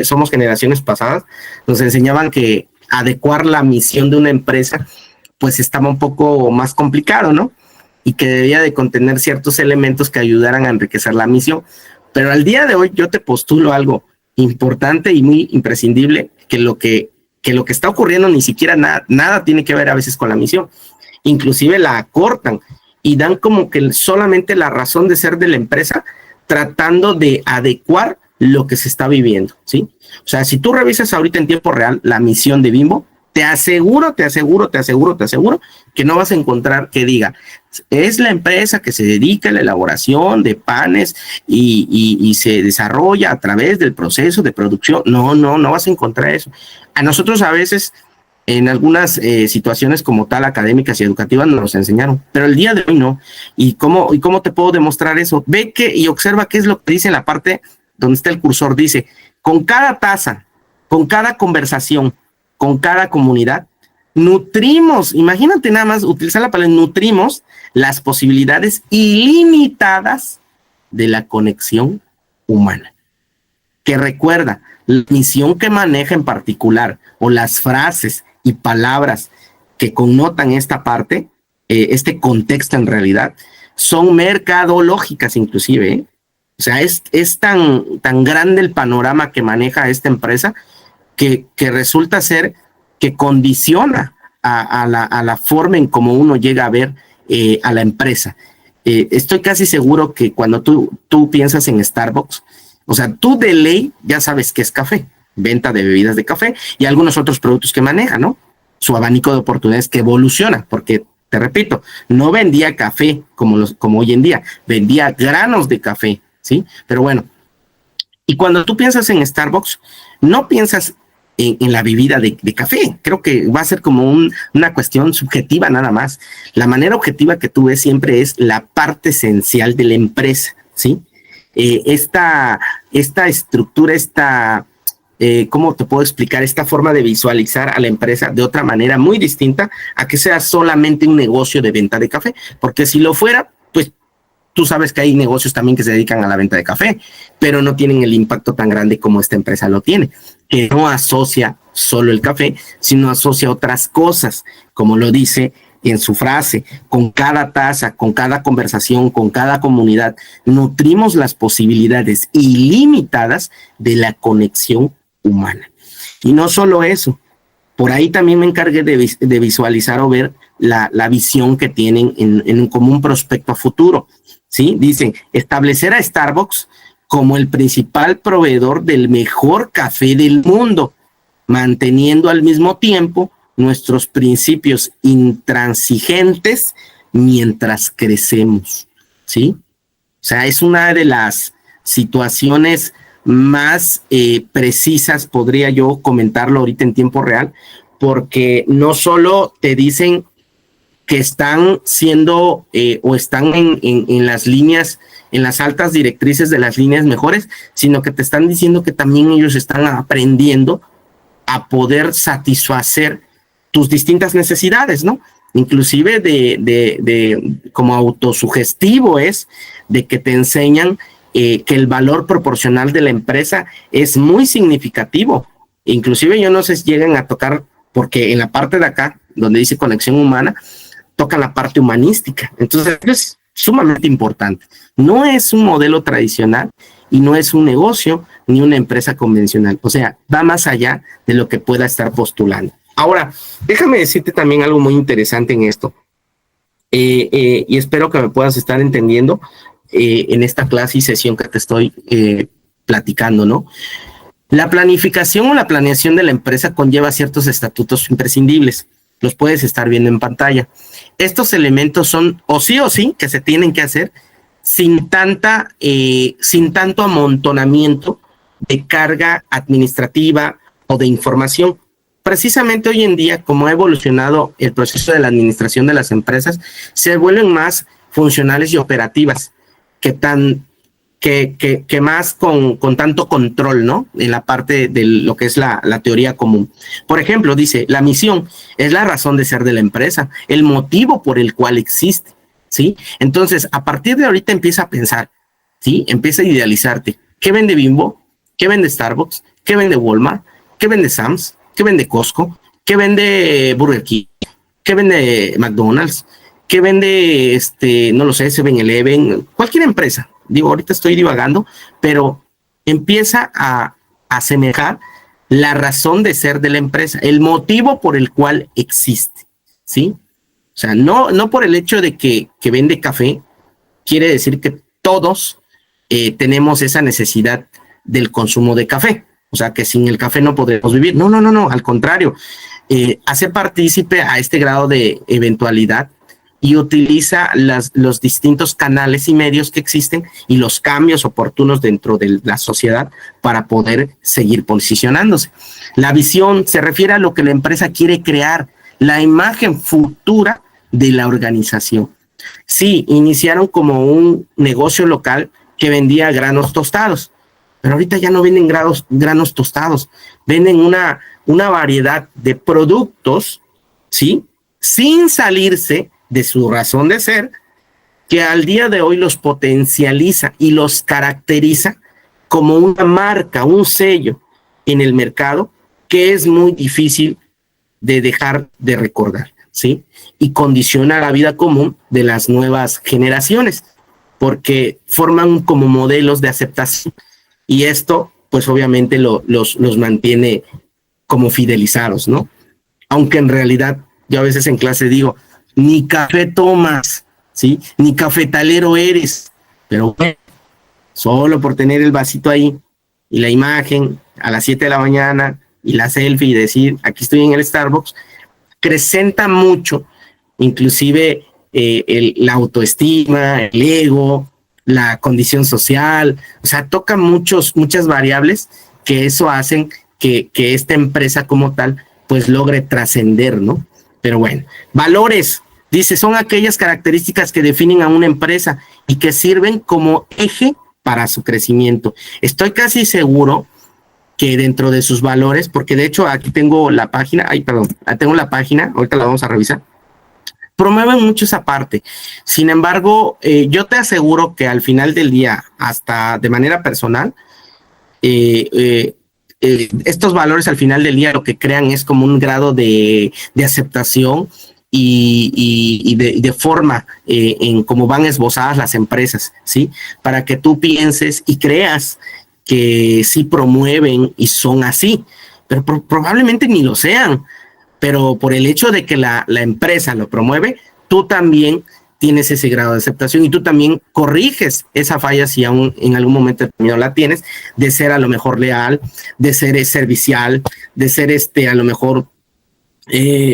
somos generaciones pasadas, nos enseñaban que adecuar la misión de una empresa pues estaba un poco más complicado, ¿no? Y que debía de contener ciertos elementos que ayudaran a enriquecer la misión. Pero al día de hoy yo te postulo algo importante y muy imprescindible, que lo que está ocurriendo ni siquiera nada tiene que ver a veces con la misión. Inclusive la acortan y dan como que solamente la razón de ser de la empresa, tratando de adecuar lo que se está viviendo, ¿sí? O sea, si tú revisas ahorita en tiempo real la misión de Bimbo, te aseguro que no vas a encontrar que diga, es la empresa que se dedica a la elaboración de panes y se desarrolla a través del proceso de producción. No vas a encontrar eso. A nosotros a veces, en algunas situaciones como tal, académicas y educativas, nos los enseñaron, pero el día de hoy no. ¿Y cómo te puedo demostrar eso? Ve y observa qué es lo que dice en la parte donde está el cursor. Dice, con cada taza, con cada conversación, con cada comunidad, nutrimos, imagínate nada más utilizar la palabra, nutrimos las posibilidades ilimitadas de la conexión humana. Que recuerda, la misión que maneja en particular, o las frases y palabras que connotan esta parte, este contexto en realidad, son mercadológicas inclusive, ¿eh? O sea, es tan grande el panorama que maneja esta empresa que resulta ser que condiciona a la forma en cómo uno llega a ver a la empresa. Estoy casi seguro que cuando tú piensas en Starbucks, o sea, tú de ley ya sabes que es café, venta de bebidas de café y algunos otros productos que maneja, ¿no? Su abanico de oportunidades que evoluciona, porque te repito, no vendía café como hoy en día, vendía granos de café, ¿sí? Pero bueno, y cuando tú piensas en Starbucks, no piensas en la bebida de café. Creo que va a ser como una cuestión subjetiva nada más. La manera objetiva que tú ves siempre es la parte esencial de la empresa, ¿sí? Esta estructura, ¿cómo te puedo explicar? Esta forma de visualizar a la empresa de otra manera muy distinta a que sea solamente un negocio de venta de café, porque si lo fuera, pues tú sabes que hay negocios también que se dedican a la venta de café, pero no tienen el impacto tan grande como esta empresa lo tiene, que no asocia solo el café, sino asocia otras cosas, como lo dice en su frase, con cada taza, con cada conversación, con cada comunidad, nutrimos las posibilidades ilimitadas de la conexión humana. Y no solo eso, por ahí también me encargué de visualizar o ver la visión que tienen como un prospecto a futuro, ¿sí? Dicen, establecer a Starbucks como el principal proveedor del mejor café del mundo, manteniendo al mismo tiempo nuestros principios intransigentes mientras crecemos, ¿sí? O sea, es una de las situaciones más precisas, podría yo comentarlo ahorita en tiempo real, porque no solo te dicen que están siendo o están en las líneas, en las altas directrices de las líneas mejores, sino que te están diciendo que también ellos están aprendiendo a poder satisfacer tus distintas necesidades, ¿no? Inclusive de como autosugestivo es de que te enseñan que el valor proporcional de la empresa es muy significativo. Inclusive yo no sé si llegan a tocar, porque en la parte de acá, donde dice conexión humana, tocan la parte humanística. Entonces es sumamente importante. No es un modelo tradicional y no es un negocio ni una empresa convencional. O sea, va más allá de lo que pueda estar postulando. Ahora, déjame decirte también algo muy interesante en esto, y espero que me puedas estar entendiendo en esta clase y sesión que te estoy platicando, ¿no? La planificación o la planeación de la empresa conlleva ciertos estatutos imprescindibles. Los puedes estar viendo en pantalla. Estos elementos son o sí que se tienen que hacer sin tanto amontonamiento de carga administrativa o de información. Precisamente hoy en día, como ha evolucionado el proceso de la administración de las empresas, se vuelven más funcionales y operativas que más con tanto control, ¿no? En la parte de lo que es la teoría común. Por ejemplo, dice, la misión es la razón de ser de la empresa, el motivo por el cual existe, ¿sí? Entonces, a partir de ahorita empieza a pensar, ¿sí? Empieza a idealizarte. ¿Qué vende Bimbo? ¿Qué vende Starbucks? ¿Qué vende Walmart? ¿Qué vende Sam's? ¿Qué vende Costco? ¿Qué vende Burger King? ¿Qué vende McDonald's? ¿Qué vende, no lo sé, 7-Eleven? Cualquier empresa. Digo, ahorita estoy divagando, pero empieza a asemejar la razón de ser de la empresa, el motivo por el cual existe, ¿sí? O sea, no por el hecho de que vende café, quiere decir que todos tenemos esa necesidad del consumo de café. O sea, que sin el café no podemos vivir. No, no, no, no, al contrario. Hace partícipe a este grado de eventualidad y utiliza los distintos canales y medios que existen y los cambios oportunos dentro de la sociedad para poder seguir posicionándose. La visión se refiere a lo que la empresa quiere crear, la imagen futura de la organización. Sí, iniciaron como un negocio local que vendía granos tostados, pero ahorita ya no venden granos tostados, venden una variedad de productos, ¿sí? Sin salirse de su razón de ser, que al día de hoy los potencializa y los caracteriza como una marca, un sello en el mercado que es muy difícil de dejar de recordar, ¿sí? Y condiciona la vida común de las nuevas generaciones, porque forman como modelos de aceptación y esto, pues obviamente los mantiene como fidelizados, ¿no? Aunque en realidad, yo a veces en clase digo, ni café tomas, ¿sí? Ni cafetalero eres, pero bueno, solo por tener el vasito ahí y la imagen a las 7 de la mañana y la selfie y decir, aquí estoy en el Starbucks, acrecenta mucho, inclusive la autoestima, el ego, la condición social, o sea, toca muchas variables que eso hacen que esta empresa como tal, pues logre trascender, ¿no? Pero bueno, valores, dice, son aquellas características que definen a una empresa y que sirven como eje para su crecimiento. Estoy casi seguro que dentro de sus valores, porque de hecho aquí tengo la página, tengo la página, ahorita la vamos a revisar, promueven mucho esa parte. Sin embargo, yo te aseguro que al final del día, hasta de manera personal, estos valores al final del día lo que crean es como un grado de aceptación y de forma en cómo van esbozadas las empresas, ¿sí? Para que tú pienses y creas que sí promueven y son así, pero probablemente ni lo sean, pero por el hecho de que la empresa lo promueve, tú también tienes ese grado de aceptación y tú también corriges esa falla si aún en algún momento determinado la tienes, de ser a lo mejor leal, de ser servicial, de ser a lo mejor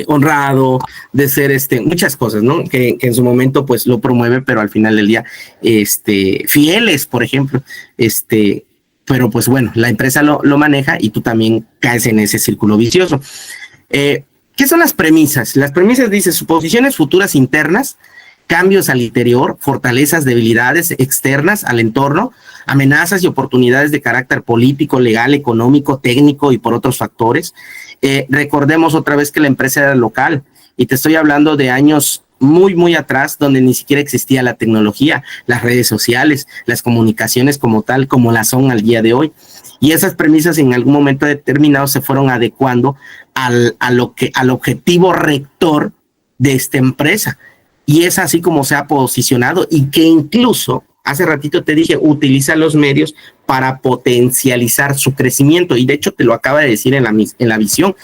honrado, de ser muchas cosas, ¿no? Que en su momento pues lo promueve, pero al final del día, fieles, por ejemplo, pero pues bueno, la empresa lo maneja y tú también caes en ese círculo vicioso. ¿Qué son las premisas? Las premisas dicen suposiciones futuras internas, cambios al interior, fortalezas, debilidades externas al entorno, amenazas y oportunidades de carácter político, legal, económico, técnico y por otros factores. Recordemos otra vez que la empresa era local y te estoy hablando de años muy, muy atrás, donde ni siquiera existía la tecnología, las redes sociales, las comunicaciones como tal, como las son al día de hoy. Y esas premisas en algún momento determinado se fueron adecuando al objetivo rector de esta empresa. Y es así como se ha posicionado y que incluso, hace ratito te dije, utiliza los medios para potencializar su crecimiento. Y de hecho te lo acaba de decir en la visión.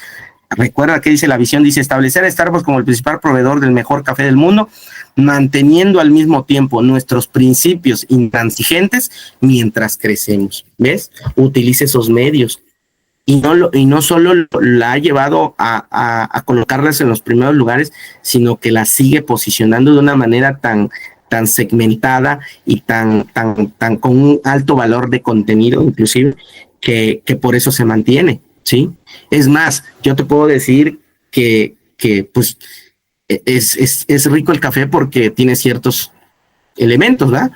Recuerda que dice la visión, dice establecer a Starbucks como el principal proveedor del mejor café del mundo, manteniendo al mismo tiempo nuestros principios intransigentes mientras crecemos. ¿Ves? Utiliza esos medios. Y no solo la ha llevado a colocarlas en los primeros lugares, sino que la sigue posicionando de una manera tan segmentada y tan con un alto valor de contenido, inclusive, que por eso se mantiene, ¿sí? Es más, yo te puedo decir que pues es rico el café porque tiene ciertos elementos, ¿verdad?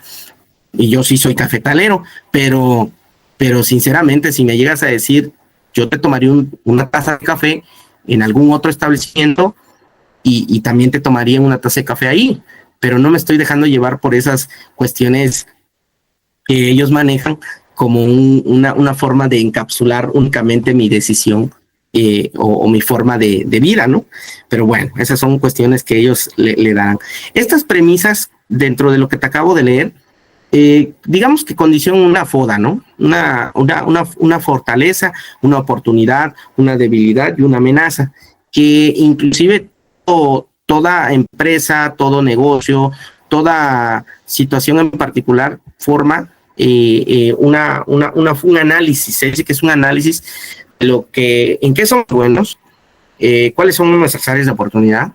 Y yo sí soy cafetalero, pero sinceramente, si me llegas a decir, yo te tomaría una taza de café en algún otro establecimiento y también te tomaría una taza de café ahí, pero no me estoy dejando llevar por esas cuestiones que ellos manejan como una forma de encapsular únicamente mi decisión o mi forma de vida, ¿no? Pero bueno, esas son cuestiones que ellos le dan. Estas premisas, dentro de lo que te acabo de leer, digamos que condicionan una FODA, ¿no? Una fortaleza, una oportunidad, una debilidad y una amenaza, que inclusive toda empresa, todo negocio, toda situación en particular forma un análisis, se dice que es un análisis de en qué somos buenos, cuáles son nuestras áreas de oportunidad,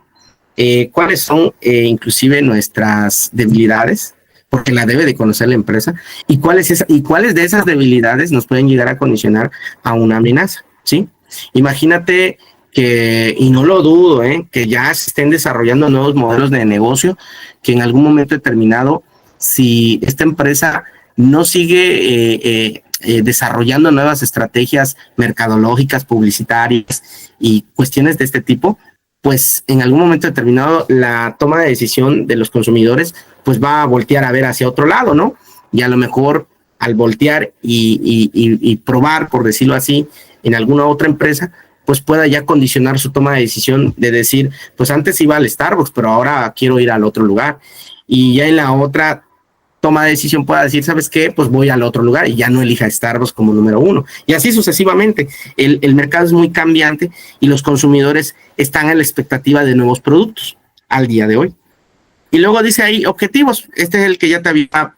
cuáles son inclusive nuestras debilidades, porque la debe de conocer la empresa, y cuáles de esas debilidades nos pueden llegar a condicionar a una amenaza, ¿sí? Imagínate y no lo dudo, que ya se estén desarrollando nuevos modelos de negocio, que en algún momento determinado, si esta empresa no sigue desarrollando nuevas estrategias mercadológicas, publicitarias y cuestiones de este tipo, pues en algún momento determinado la toma de decisión de los consumidores pues va a voltear a ver hacia otro lado, ¿no? Y a lo mejor al voltear y probar, por decirlo así, en alguna otra empresa, pues pueda ya condicionar su toma de decisión de decir, pues antes iba al Starbucks, pero ahora quiero ir al otro lugar. Y ya en la otra toma de decisión pueda decir, ¿sabes qué? Pues voy al otro lugar y ya no elija Starbucks como número uno. Y así sucesivamente. El mercado es muy cambiante y los consumidores están a la expectativa de nuevos productos al día de hoy. Y luego dice ahí, objetivos. Este es el que ya te había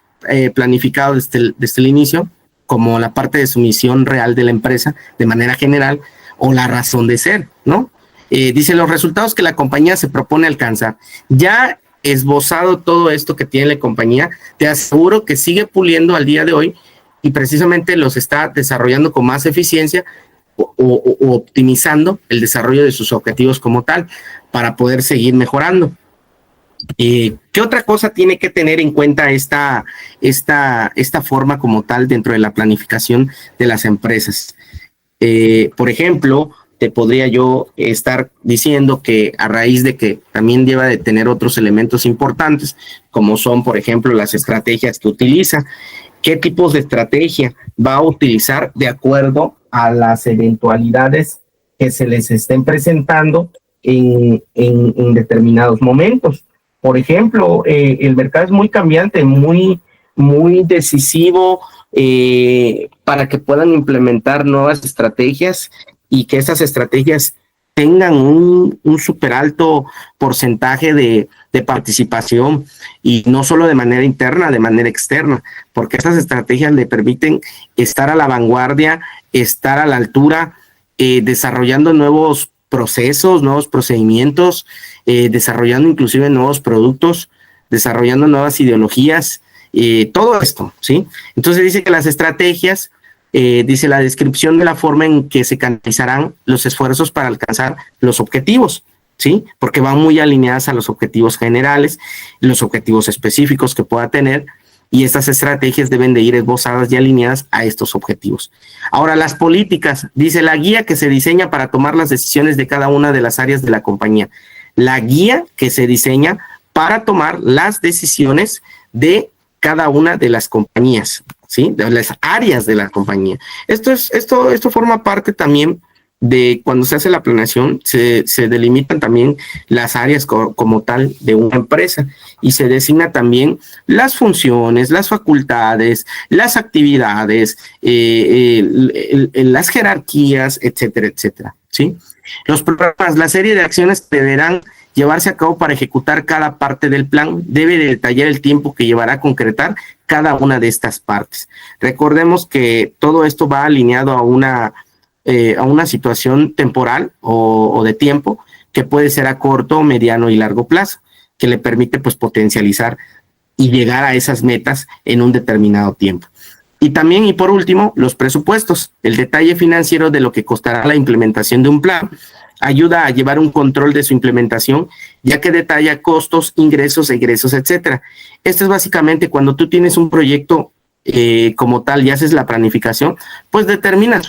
planificado desde el inicio, como la parte de su misión real de la empresa, de manera general, o la razón de ser, ¿no? Dice, los resultados que la compañía se propone alcanzar. Ya esbozado todo esto que tiene la compañía, te aseguro que sigue puliendo al día de hoy y precisamente los está desarrollando con más eficiencia o optimizando el desarrollo de sus objetivos como tal para poder seguir mejorando. ¿Qué otra cosa tiene que tener en cuenta esta forma como tal dentro de la planificación de las empresas? Por ejemplo, te podría yo estar diciendo que a raíz de que también deba de tener otros elementos importantes, como son, por ejemplo, las estrategias que utiliza, qué tipos de estrategia va a utilizar de acuerdo a las eventualidades que se les estén presentando en determinados momentos. Por ejemplo, el mercado es muy cambiante, muy decisivo para que puedan implementar nuevas estrategias y que esas estrategias tengan un súper alto porcentaje de participación y no solo de manera interna, de manera externa, porque esas estrategias le permiten estar a la vanguardia, estar a la altura, desarrollando nuevos procesos, nuevos procedimientos, desarrollando inclusive nuevos productos, desarrollando nuevas ideologías, todo esto, ¿sí? Entonces dice que las estrategias, dice la descripción de la forma en que se canalizarán los esfuerzos para alcanzar los objetivos, ¿sí? Porque van muy alineadas a los objetivos generales, los objetivos específicos que pueda tener, y estas estrategias deben de ir esbozadas y alineadas a estos objetivos. Ahora, las políticas, dice la guía que se diseña para tomar las decisiones de cada una de las áreas de la compañía. La guía que se diseña para tomar las decisiones de cada una de las compañías, ¿sí? De las áreas de la compañía. Esto forma parte también de cuando se hace la planeación, se delimitan también las áreas como tal de una empresa y se designa también las funciones, las facultades, las actividades, las jerarquías, etcétera, etcétera, ¿sí? Los programas, la serie de acciones que deberán llevarse a cabo para ejecutar cada parte del plan, debe de detallar el tiempo que llevará a concretar cada una de estas partes. Recordemos que todo esto va alineado a una situación temporal o de tiempo que puede ser a corto, mediano y largo plazo, que le permite pues potencializar y llegar a esas metas en un determinado tiempo. Y también, y por último, los presupuestos. El detalle financiero de lo que costará la implementación de un plan ayuda a llevar un control de su implementación, ya que detalla costos, ingresos, egresos, etcétera. Esto es básicamente cuando tú tienes un proyecto como tal y haces la planificación, pues determinas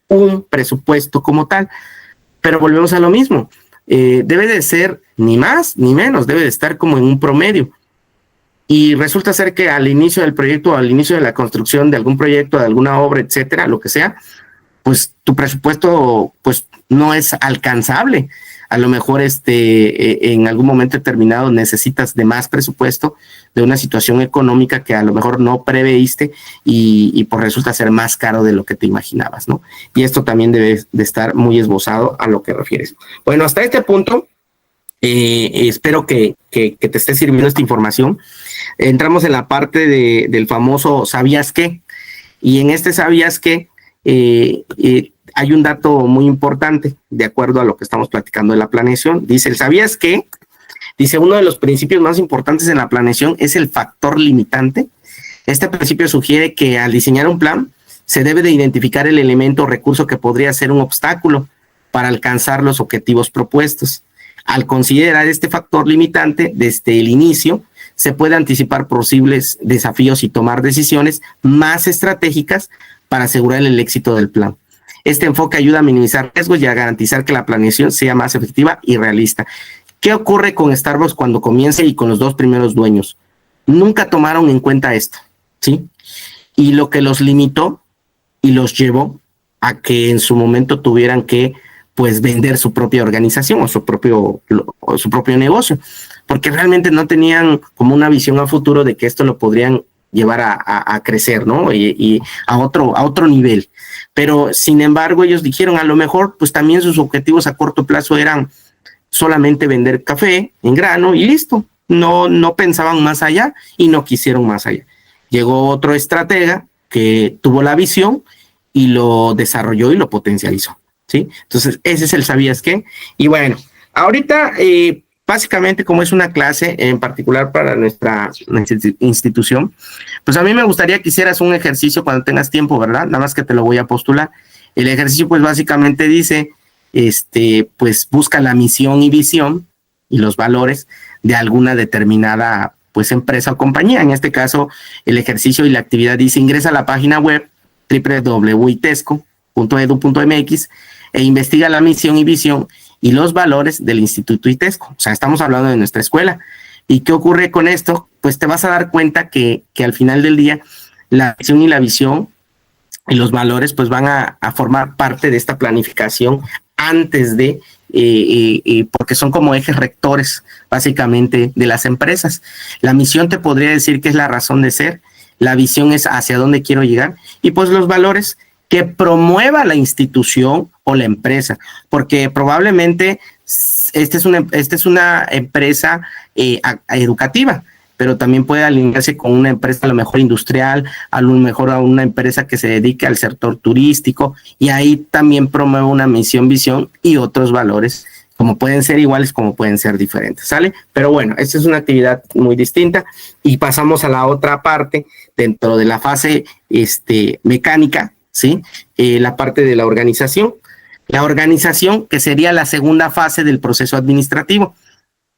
un presupuesto como tal, pero volvemos a lo mismo, debe de ser ni más ni menos, debe de estar como en un promedio. Y resulta ser que al inicio del proyecto, al inicio de la construcción de algún proyecto, de alguna obra, etcétera, lo que sea, pues tu presupuesto pues no es alcanzable. A lo mejor en algún momento determinado necesitas de más presupuesto, de una situación económica que a lo mejor no preveíste y pues resulta ser más caro de lo que te imaginabas, ¿no? Y esto también debe de estar muy esbozado a lo que refieres. Bueno, hasta este punto, espero que te esté sirviendo esta información. entramos en la parte del famoso ¿sabías qué? Y en este ¿sabías qué? Hay un dato muy importante, de acuerdo a lo que estamos platicando de la planeación. Dice, ¿sabías qué? Dice, uno de los principios más importantes en la planeación es el factor limitante. Este principio sugiere que al diseñar un plan, se debe de identificar el elemento o recurso que podría ser un obstáculo para alcanzar los objetivos propuestos. Al considerar este factor limitante desde el inicio, se puede anticipar posibles desafíos y tomar decisiones más estratégicas para asegurar el éxito del plan. Este enfoque ayuda a minimizar riesgos y a garantizar que la planeación sea más efectiva y realista. ¿Qué ocurre con Starbucks cuando comienza y con los dos primeros dueños? Nunca tomaron en cuenta esto, ¿sí? Y lo que los limitó y los llevó a que en su momento tuvieran que, pues, vender su propia organización o su propio negocio, porque realmente no tenían como una visión a futuro de que esto lo podrían llevar a crecer, ¿no? Y a otro nivel. Pero, sin embargo, ellos dijeron, a lo mejor, pues también sus objetivos a corto plazo eran solamente vender café en grano y listo. No pensaban más allá y no quisieron más allá. Llegó otro estratega que tuvo la visión y lo desarrolló y lo potencializó, ¿sí? Entonces, ese es el ¿sabías qué? Y bueno, ahorita, básicamente, como es una clase en particular para nuestra institución, pues a mí me gustaría que hicieras un ejercicio cuando tengas tiempo, ¿verdad? Nada más que te lo voy a postular. El ejercicio, pues, básicamente dice, pues, busca la misión y visión y los valores de alguna determinada, pues, empresa o compañía. En este caso, el ejercicio y la actividad dice, ingresa a la página web www.itesco.edu.mx e investiga la misión y visión y los valores del Instituto ITESCO. O sea, estamos hablando de nuestra escuela. ¿Y qué ocurre con esto? Pues te vas a dar cuenta que al final del día la misión y la visión y los valores pues van a formar parte de esta planificación antes de, porque son como ejes rectores básicamente de las empresas. La misión te podría decir que es la razón de ser, la visión es hacia dónde quiero llegar y pues los valores que promueva la institución o la empresa, porque probablemente esta es una empresa educativa, pero también puede alinearse con una empresa a lo mejor industrial, a lo mejor a una empresa que se dedique al sector turístico, y ahí también promueve una misión, visión y otros valores, como pueden ser iguales, como pueden ser diferentes, ¿sale? Pero bueno, esta es una actividad muy distinta, y pasamos a la otra parte, dentro de la fase mecánica, ¿sí? La parte de la organización. La organización, que sería la segunda fase del proceso administrativo.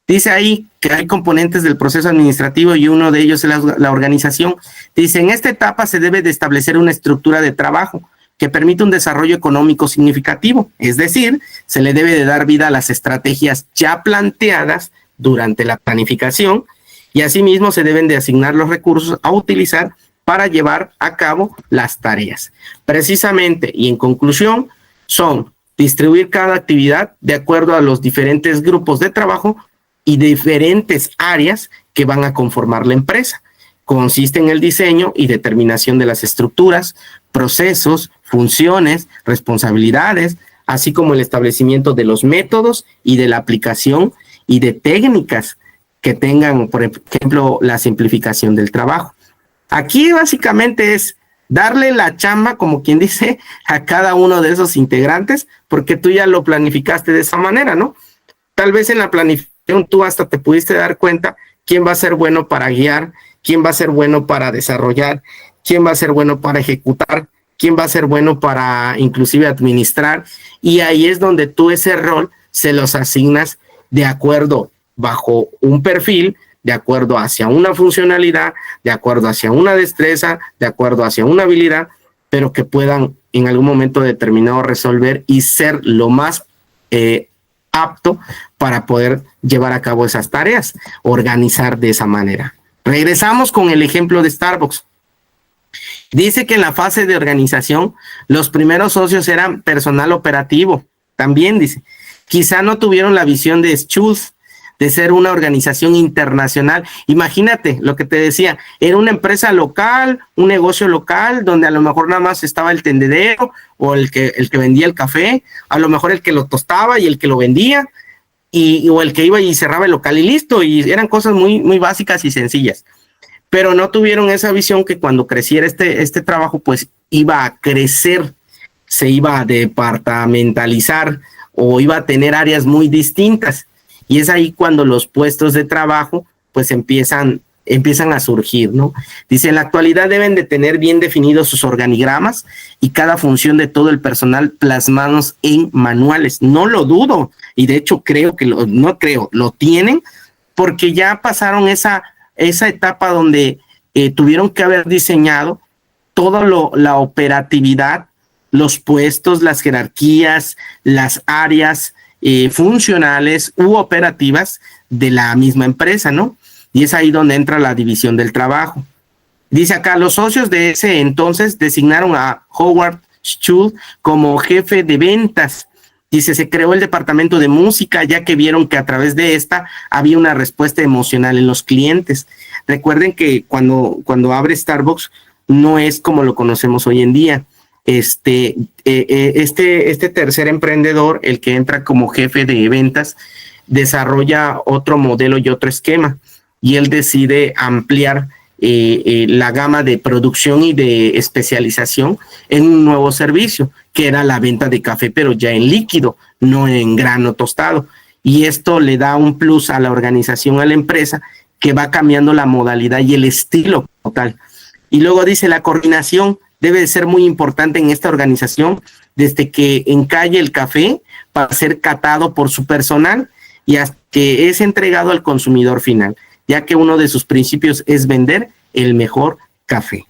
Dice ahí que hay componentes del proceso administrativo y uno de ellos es la organización. Dice, en esta etapa se debe de establecer una estructura de trabajo que permita un desarrollo económico significativo. Es decir, se le debe de dar vida a las estrategias ya planteadas durante la planificación y asimismo se deben de asignar los recursos a utilizar para llevar a cabo las tareas. Precisamente y en conclusión son distribuir cada actividad de acuerdo a los diferentes grupos de trabajo y diferentes áreas que van a conformar la empresa. Consiste en el diseño y determinación de las estructuras, procesos, funciones, responsabilidades, así como el establecimiento de los métodos y de la aplicación y de técnicas que tengan, por ejemplo, la simplificación del trabajo. Aquí básicamente es darle la chamba, como quien dice, a cada uno de esos integrantes, porque tú ya lo planificaste de esa manera, ¿no? Tal vez en la planificación tú hasta te pudiste dar cuenta quién va a ser bueno para guiar, quién va a ser bueno para desarrollar, quién va a ser bueno para ejecutar, quién va a ser bueno para inclusive administrar, y ahí es donde tú ese rol se los asignas de acuerdo bajo un perfil, de acuerdo hacia una funcionalidad, de acuerdo hacia una destreza, de acuerdo hacia una habilidad, pero que puedan en algún momento determinado resolver y ser lo más apto para poder llevar a cabo esas tareas, organizar de esa manera. Regresamos con el ejemplo de Starbucks. Dice que en la fase de organización, los primeros socios eran personal operativo. También dice, quizá no tuvieron la visión de Schultz, de ser una organización internacional. Imagínate lo que te decía, era una empresa local, un negocio local, donde a lo mejor nada más estaba el tendedero o el que vendía el café, a lo mejor el que lo tostaba y el que lo vendía, o el que iba y cerraba el local y listo, y eran cosas muy, muy básicas y sencillas. pero no tuvieron esa visión que cuando creciera este trabajo, pues iba a crecer, se iba a departamentalizar o iba a tener áreas muy distintas. Y es ahí cuando los puestos de trabajo pues empiezan a surgir, ¿no? Dice, en la actualidad deben de tener bien definidos sus organigramas y cada función de todo el personal plasmados en manuales. No lo dudo, y de hecho lo tienen, porque ya pasaron esa etapa donde tuvieron que haber diseñado toda la operatividad, los puestos, las jerarquías, las áreas funcionales u operativas de la misma empresa, ¿no? Y es ahí donde entra la división del trabajo. Dice acá, los socios de ese entonces designaron a Howard Schultz como jefe de ventas. Dice, se creó el departamento de música, ya que vieron que a través de esta había una respuesta emocional en los clientes. Recuerden que cuando abre Starbucks no es como lo conocemos hoy en día. Este tercer emprendedor, el que entra como jefe de ventas, desarrolla otro modelo y otro esquema, y él decide ampliar la gama de producción y de especialización en un nuevo servicio, que era la venta de café, pero ya en líquido, no en grano tostado. Y esto le da un plus a la organización, a la empresa, que va cambiando la modalidad y el estilo total. Y luego dice, la coordinación debe de ser muy importante en esta organización, desde que encalle el café para ser catado por su personal y hasta que es entregado al consumidor final, ya que uno de sus principios es vender el mejor café.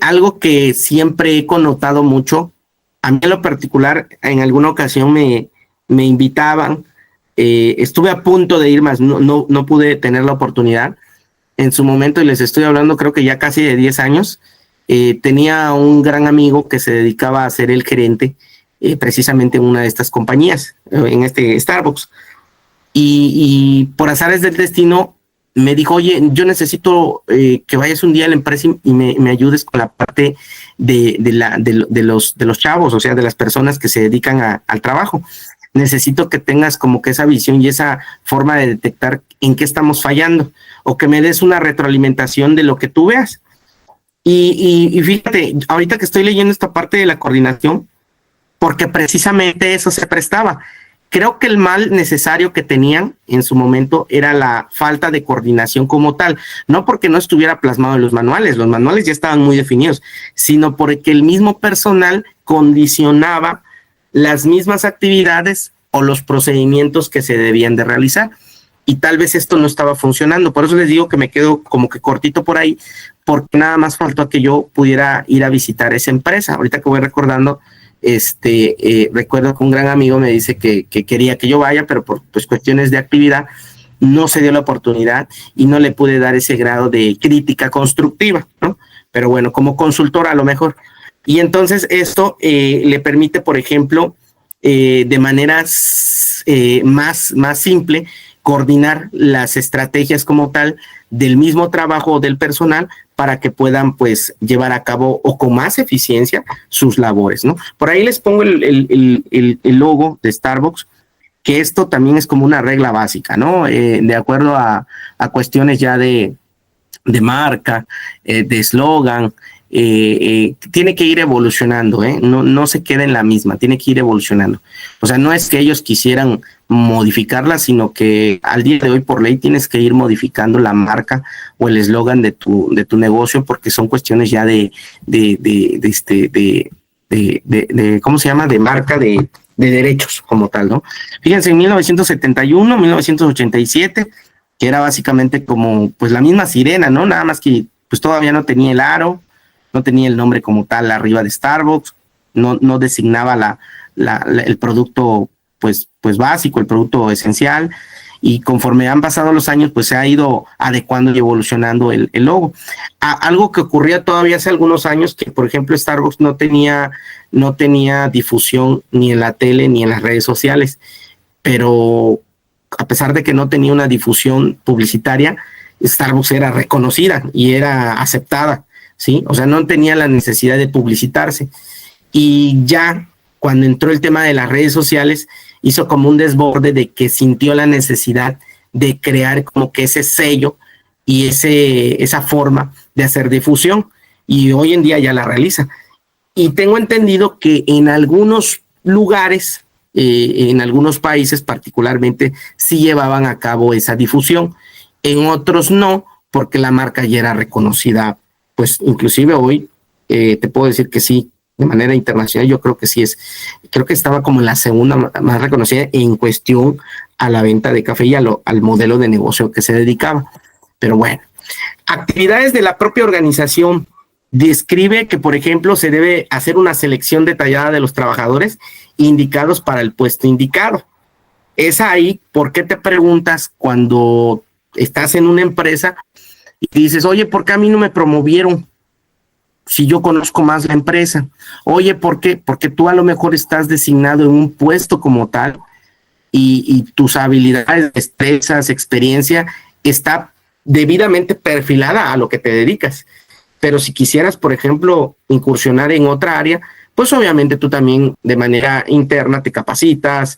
Algo que siempre he connotado mucho, a mí en lo particular, en alguna ocasión me invitaban, estuve a punto de ir más, no pude tener la oportunidad. En su momento, y les estoy hablando creo que ya casi de 10 años, tenía un gran amigo que se dedicaba a ser el gerente precisamente en una de estas compañías, en este Starbucks. Y por azares del destino me dijo, oye, yo necesito que vayas un día a la empresa y me ayudes con la parte de los chavos, o sea, de las personas que se dedican al trabajo. Necesito que tengas como que esa visión y esa forma de detectar en qué estamos fallando, o que me des una retroalimentación de lo que tú veas. Y fíjate, ahorita que estoy leyendo esta parte de la coordinación, porque precisamente eso se prestaba. Creo que el mal necesario que tenían en su momento era la falta de coordinación como tal, no porque no estuviera plasmado en los manuales ya estaban muy definidos, sino porque el mismo personal condicionaba las mismas actividades o los procedimientos que se debían de realizar, y tal vez esto no estaba funcionando. Por eso les digo que me quedo como que cortito por ahí, porque nada más faltó a que yo pudiera ir a visitar esa empresa. Ahorita que voy recordando, recuerdo que un gran amigo me dice que quería que yo vaya, pero por pues, cuestiones de actividad no se dio la oportunidad y no le pude dar ese grado de crítica constructiva, ¿no? Pero bueno, como consultor a lo mejor. Y entonces esto le permite, por ejemplo, de manera más simple, coordinar las estrategias como tal del mismo trabajo del personal para que puedan pues llevar a cabo o con más eficiencia sus labores, ¿no? Por ahí les pongo el logo de Starbucks, que esto también es como una regla básica, ¿no? De acuerdo a cuestiones ya de marca, de eslogan, tiene que ir evolucionando, no se queda en la misma, tiene que ir evolucionando. O sea, no es que ellos quisieran modificarla, sino que al día de hoy por ley tienes que ir modificando la marca o el eslogan de tu negocio, porque son cuestiones ya de ¿cómo se llama? De marca, de derechos como tal, ¿no? Fíjense, en 1971, 1987, que era básicamente como pues la misma sirena, ¿no? Nada más que pues todavía no tenía el aro, no tenía el nombre como tal arriba de Starbucks, no designaba el producto pues básico, el producto esencial, y conforme han pasado los años pues se ha ido adecuando y evolucionando el logo. Algo que ocurría todavía hace algunos años, que por ejemplo Starbucks no tenía difusión ni en la tele ni en las redes sociales, pero a pesar de que no tenía una difusión publicitaria, Starbucks era reconocida y era aceptada, ¿sí? O sea, no tenía la necesidad de publicitarse. Y ya cuando entró el tema de las redes sociales, hizo como un desborde de que sintió la necesidad de crear como que ese sello y esa forma de hacer difusión, y hoy en día ya la realiza. Y tengo entendido que en algunos lugares, en algunos países particularmente, sí llevaban a cabo esa difusión, en otros no, porque la marca ya era reconocida, pues inclusive hoy te puedo decir que sí, de manera internacional, yo creo que sí creo que estaba como en la segunda más reconocida en cuestión a la venta de café y al modelo de negocio que se dedicaba. Pero bueno, actividades de la propia organización. Describe que, por ejemplo, se debe hacer una selección detallada de los trabajadores indicados para el puesto indicado. Es ahí, ¿por qué te preguntas cuando estás en una empresa y dices, oye, ¿por qué a mí no me promovieron? Si yo conozco más la empresa. Oye, ¿por qué? Porque tú a lo mejor estás designado en un puesto como tal y tus habilidades, destrezas, experiencia está debidamente perfilada a lo que te dedicas. Pero si quisieras, por ejemplo, incursionar en otra área, pues obviamente tú también de manera interna te capacitas,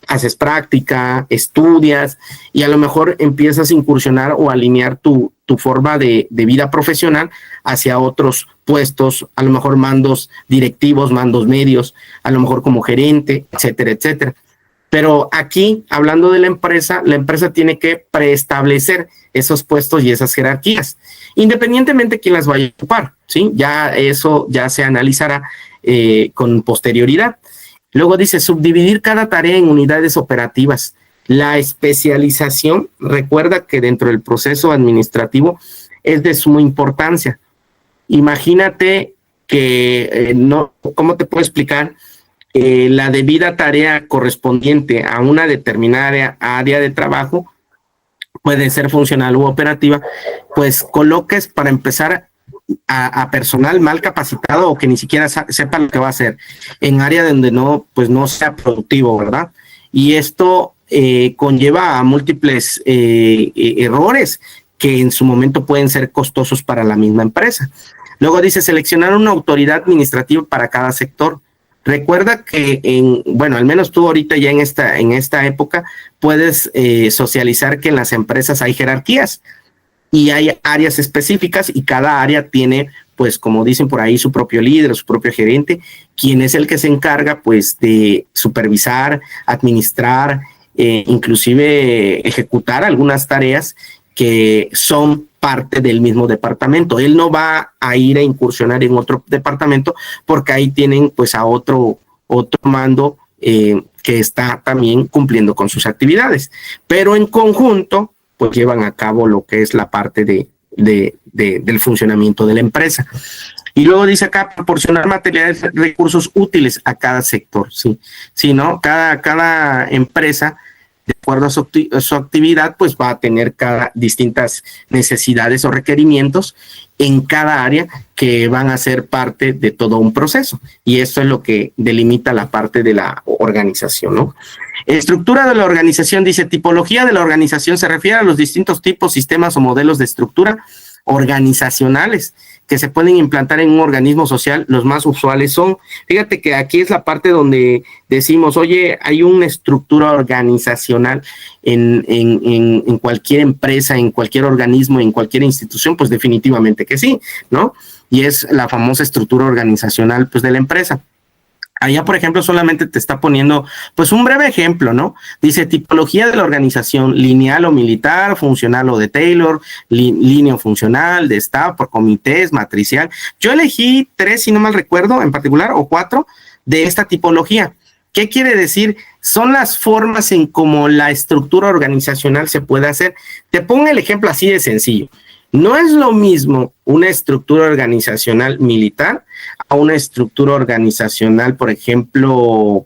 haces práctica, estudias y a lo mejor empiezas a incursionar o alinear tu forma de vida profesional hacia otros puestos, a lo mejor mandos directivos, mandos medios, a lo mejor como gerente, etcétera, etcétera. Pero aquí, hablando de la empresa tiene que preestablecer esos puestos y esas jerarquías, independientemente de quién las vaya a ocupar, ¿sí? Ya eso ya se analizará con posterioridad. Luego dice, subdividir cada tarea en unidades operativas. La especialización, recuerda que dentro del proceso administrativo es de suma importancia. Imagínate que, no, ¿cómo te puedo explicar? La debida tarea correspondiente a una determinada área de trabajo, puede ser funcional u operativa, pues coloques para empezar a personal mal capacitado o que ni siquiera sepa lo que va a hacer en área donde no, pues no sea productivo, ¿verdad? Y esto conlleva a múltiples errores que en su momento pueden ser costosos para la misma empresa. Luego dice, seleccionar una autoridad administrativa para cada sector. Recuerda que bueno, al menos tú ahorita ya en esta época puedes socializar que en las empresas hay jerarquías y hay áreas específicas y cada área tiene, pues como dicen por ahí, su propio líder, su propio gerente, quien es el que se encarga pues de supervisar, administrar, inclusive ejecutar algunas tareas que son parte del mismo departamento. Él no va a ir a incursionar en otro departamento porque ahí tienen pues a otro mando que está también cumpliendo con sus actividades, pero en conjunto pues llevan a cabo lo que es la parte del funcionamiento de la empresa. Y luego dice acá, proporcionar materiales, recursos útiles a cada sector, ¿sí? Sí, ¿no? Cada empresa, de acuerdo a su actividad, pues va a tener distintas necesidades o requerimientos en cada área que van a ser parte de todo un proceso. Y esto es lo que delimita la parte de la organización, ¿no? Estructura de la organización, dice, tipología de la organización se refiere a los distintos tipos, sistemas o modelos de estructura organizacionales que se pueden implantar en un organismo social. Los más usuales son, fíjate que aquí es la parte donde decimos, oye, hay una estructura organizacional en cualquier empresa, en cualquier organismo, en cualquier institución, pues definitivamente que sí, ¿no? Y es la famosa estructura organizacional, pues, de la empresa. Allá, por ejemplo, solamente te está poniendo, pues, un breve ejemplo, ¿no? Dice, tipología de la organización, lineal o militar, funcional o de Taylor, línea o funcional, de staff, por comités, matricial. Yo elegí 3, si no mal recuerdo, en particular, o 4, de esta tipología. ¿Qué quiere decir? Son las formas en cómo la estructura organizacional se puede hacer. Te pongo el ejemplo así de sencillo. No es lo mismo una estructura organizacional militar a una estructura organizacional, por ejemplo,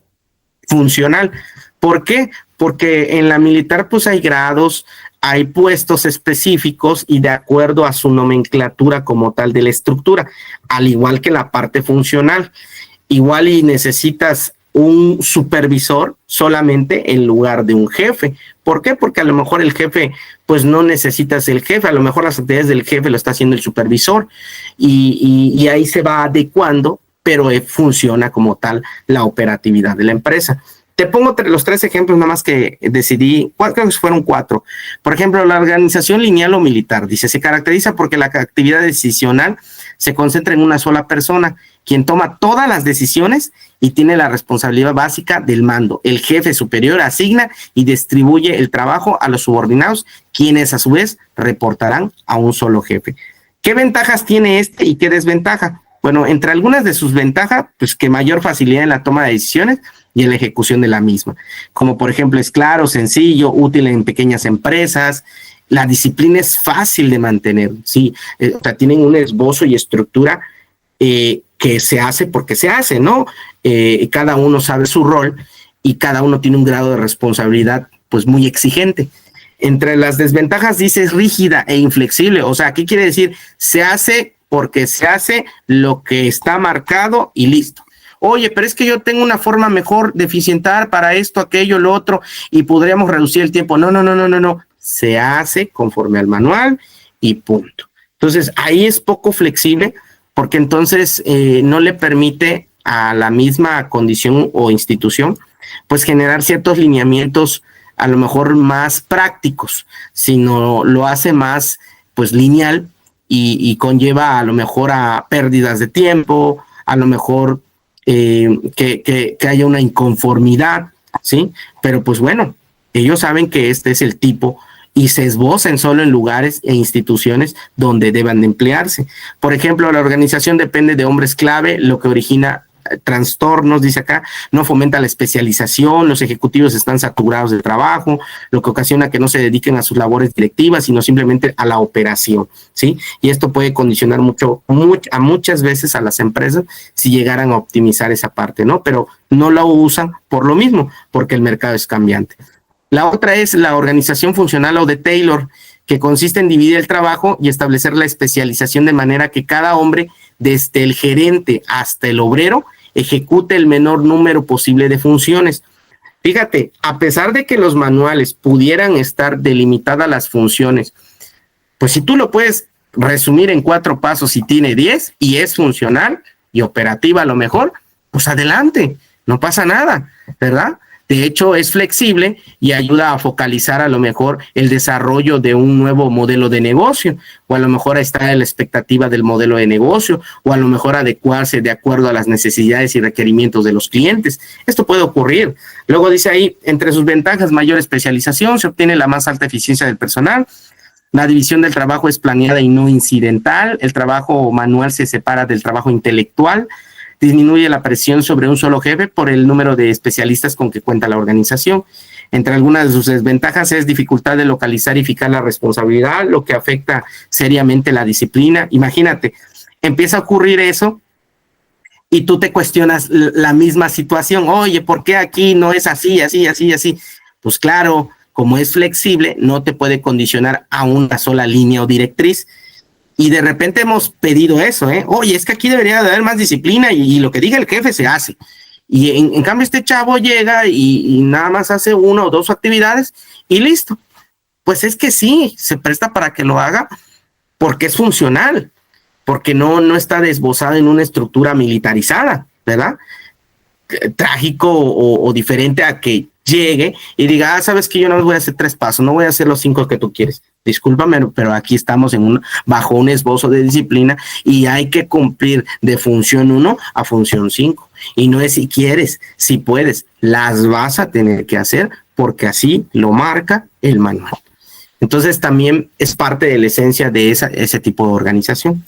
funcional. ¿Por qué? Porque en la militar pues hay grados, hay puestos específicos y de acuerdo a su nomenclatura como tal de la estructura, al igual que la parte funcional. Igual y necesitas un supervisor solamente en lugar de un jefe. ¿Por qué? Porque a lo mejor el jefe, pues no necesitas el jefe, a lo mejor las actividades del jefe lo está haciendo el supervisor y ahí se va adecuando, pero funciona como tal la operatividad de la empresa. Te pongo los 3 ejemplos nada más que decidí, creo que fueron 4. Por ejemplo, la organización lineal o militar, dice, se caracteriza porque la actividad decisional se concentra en una sola persona, quien toma todas las decisiones y tiene la responsabilidad básica del mando. El jefe superior asigna y distribuye el trabajo a los subordinados, quienes a su vez reportarán a un solo jefe. ¿Qué ventajas tiene este y qué desventaja? Bueno, entre algunas de sus ventajas, pues que mayor facilidad en la toma de decisiones y en la ejecución de la misma. Como por ejemplo, es claro, sencillo, útil en pequeñas empresas. La disciplina es fácil de mantener, ¿sí? O sea, tienen un esbozo y estructura que se hace porque se hace, ¿no? Cada uno sabe su rol y cada uno tiene un grado de responsabilidad pues muy exigente. Entre las desventajas dice es rígida e inflexible. O sea, ¿qué quiere decir? Se hace porque se hace lo que está marcado y listo. Oye, pero es que yo tengo una forma mejor de eficientar para esto, aquello, lo otro, y podríamos reducir el tiempo. No. Se hace conforme al manual y punto. Entonces, ahí es poco flexible porque entonces no le permite a la misma condición o institución pues generar ciertos lineamientos a lo mejor más prácticos, sino lo hace más pues lineal y conlleva a lo mejor a pérdidas de tiempo, a lo mejor que haya una inconformidad, ¿sí? Pero pues bueno, ellos saben que este es el tipo y se esbozan solo en lugares e instituciones donde deban de emplearse. Por ejemplo, la organización depende de hombres clave, lo que origina trastornos, dice acá, no fomenta la especialización, los ejecutivos están saturados de trabajo, lo que ocasiona que no se dediquen a sus labores directivas, sino simplemente a la operación, ¿sí? Y esto puede condicionar muchas veces a las empresas si llegaran a optimizar esa parte, ¿no? Pero no lo usan por lo mismo, porque el mercado es cambiante. La otra es la organización funcional o de Taylor, que consiste en dividir el trabajo y establecer la especialización de manera que cada hombre, desde el gerente hasta el obrero, ejecute el menor número posible de funciones. Fíjate, a pesar de que los manuales pudieran estar delimitadas las funciones, pues si tú lo puedes resumir en 4 pasos y tiene 10 y es funcional y operativa a lo mejor, pues adelante, no pasa nada, ¿verdad? De hecho, es flexible y ayuda a focalizar a lo mejor el desarrollo de un nuevo modelo de negocio, o a lo mejor está en la expectativa del modelo de negocio, o a lo mejor adecuarse de acuerdo a las necesidades y requerimientos de los clientes. Esto puede ocurrir. Luego dice ahí, entre sus ventajas, mayor especialización, se obtiene la más alta eficiencia del personal, la división del trabajo es planeada y no incidental, el trabajo manual se separa del trabajo intelectual, disminuye la presión sobre un solo jefe por el número de especialistas con que cuenta la organización. Entre algunas de sus desventajas es dificultad de localizar y fijar la responsabilidad, lo que afecta seriamente la disciplina. Imagínate, empieza a ocurrir eso y tú te cuestionas la misma situación. Oye, ¿por qué aquí no es así? Pues claro, como es flexible, no te puede condicionar a una sola línea o directriz. Y de repente hemos pedido eso, oye, es que aquí debería de haber más disciplina y lo que diga el jefe se hace. Y en cambio este chavo llega y nada más hace 1 o 2 actividades y listo. Pues es que sí, se presta para que lo haga porque es funcional, porque no está desbozado en una estructura militarizada, ¿verdad? Trágico o diferente a que llegue y diga, sabes que yo no voy a hacer 3 pasos, no voy a hacer los 5 que tú quieres. Discúlpame, pero aquí estamos bajo un esbozo de disciplina y hay que cumplir de función 1 a función 5. Y no es si quieres, si puedes, las vas a tener que hacer porque así lo marca el manual. Entonces también es parte de la esencia de ese tipo de organización.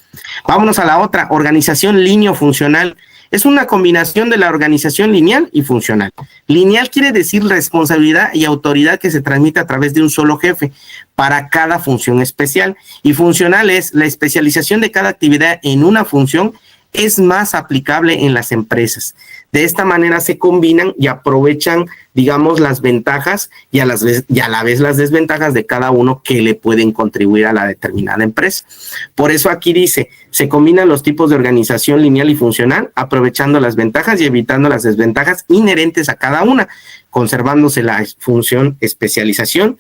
Vámonos a la otra, organización lineal-funcional. Es una combinación de la organización lineal y funcional. Lineal quiere decir responsabilidad y autoridad que se transmite a través de un solo jefe para cada función especial. Y funcional es la especialización de cada actividad en una función es más aplicable en las empresas. De esta manera se combinan y aprovechan, digamos, las ventajas y a la vez las desventajas de cada uno que le pueden contribuir a la determinada empresa. Por eso aquí dice, se combinan los tipos de organización lineal y funcional, aprovechando las ventajas y evitando las desventajas inherentes a cada una, conservándose la función especialización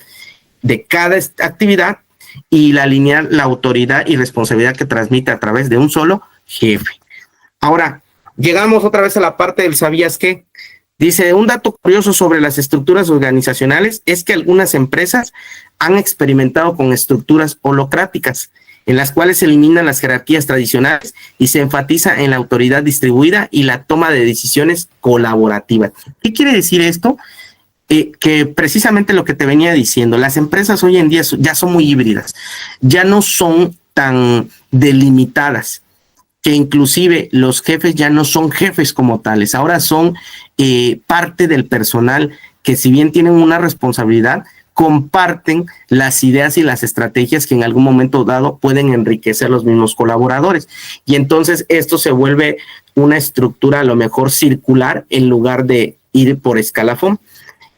de cada actividad y la lineal, la autoridad y responsabilidad que transmite a través de un solo jefe. Ahora, llegamos otra vez a la parte del ¿sabías qué? Dice, un dato curioso sobre las estructuras organizacionales es que algunas empresas han experimentado con estructuras holocráticas, en las cuales se eliminan las jerarquías tradicionales y se enfatiza en la autoridad distribuida y la toma de decisiones colaborativas. ¿Qué quiere decir esto? Que precisamente lo que te venía diciendo, las empresas hoy en día ya son muy híbridas, ya no son tan delimitadas, que inclusive los jefes ya no son jefes como tales, ahora son parte del personal que, si bien tienen una responsabilidad, comparten las ideas y las estrategias que en algún momento dado pueden enriquecer los mismos colaboradores. Y entonces esto se vuelve una estructura a lo mejor circular en lugar de ir por escalafón.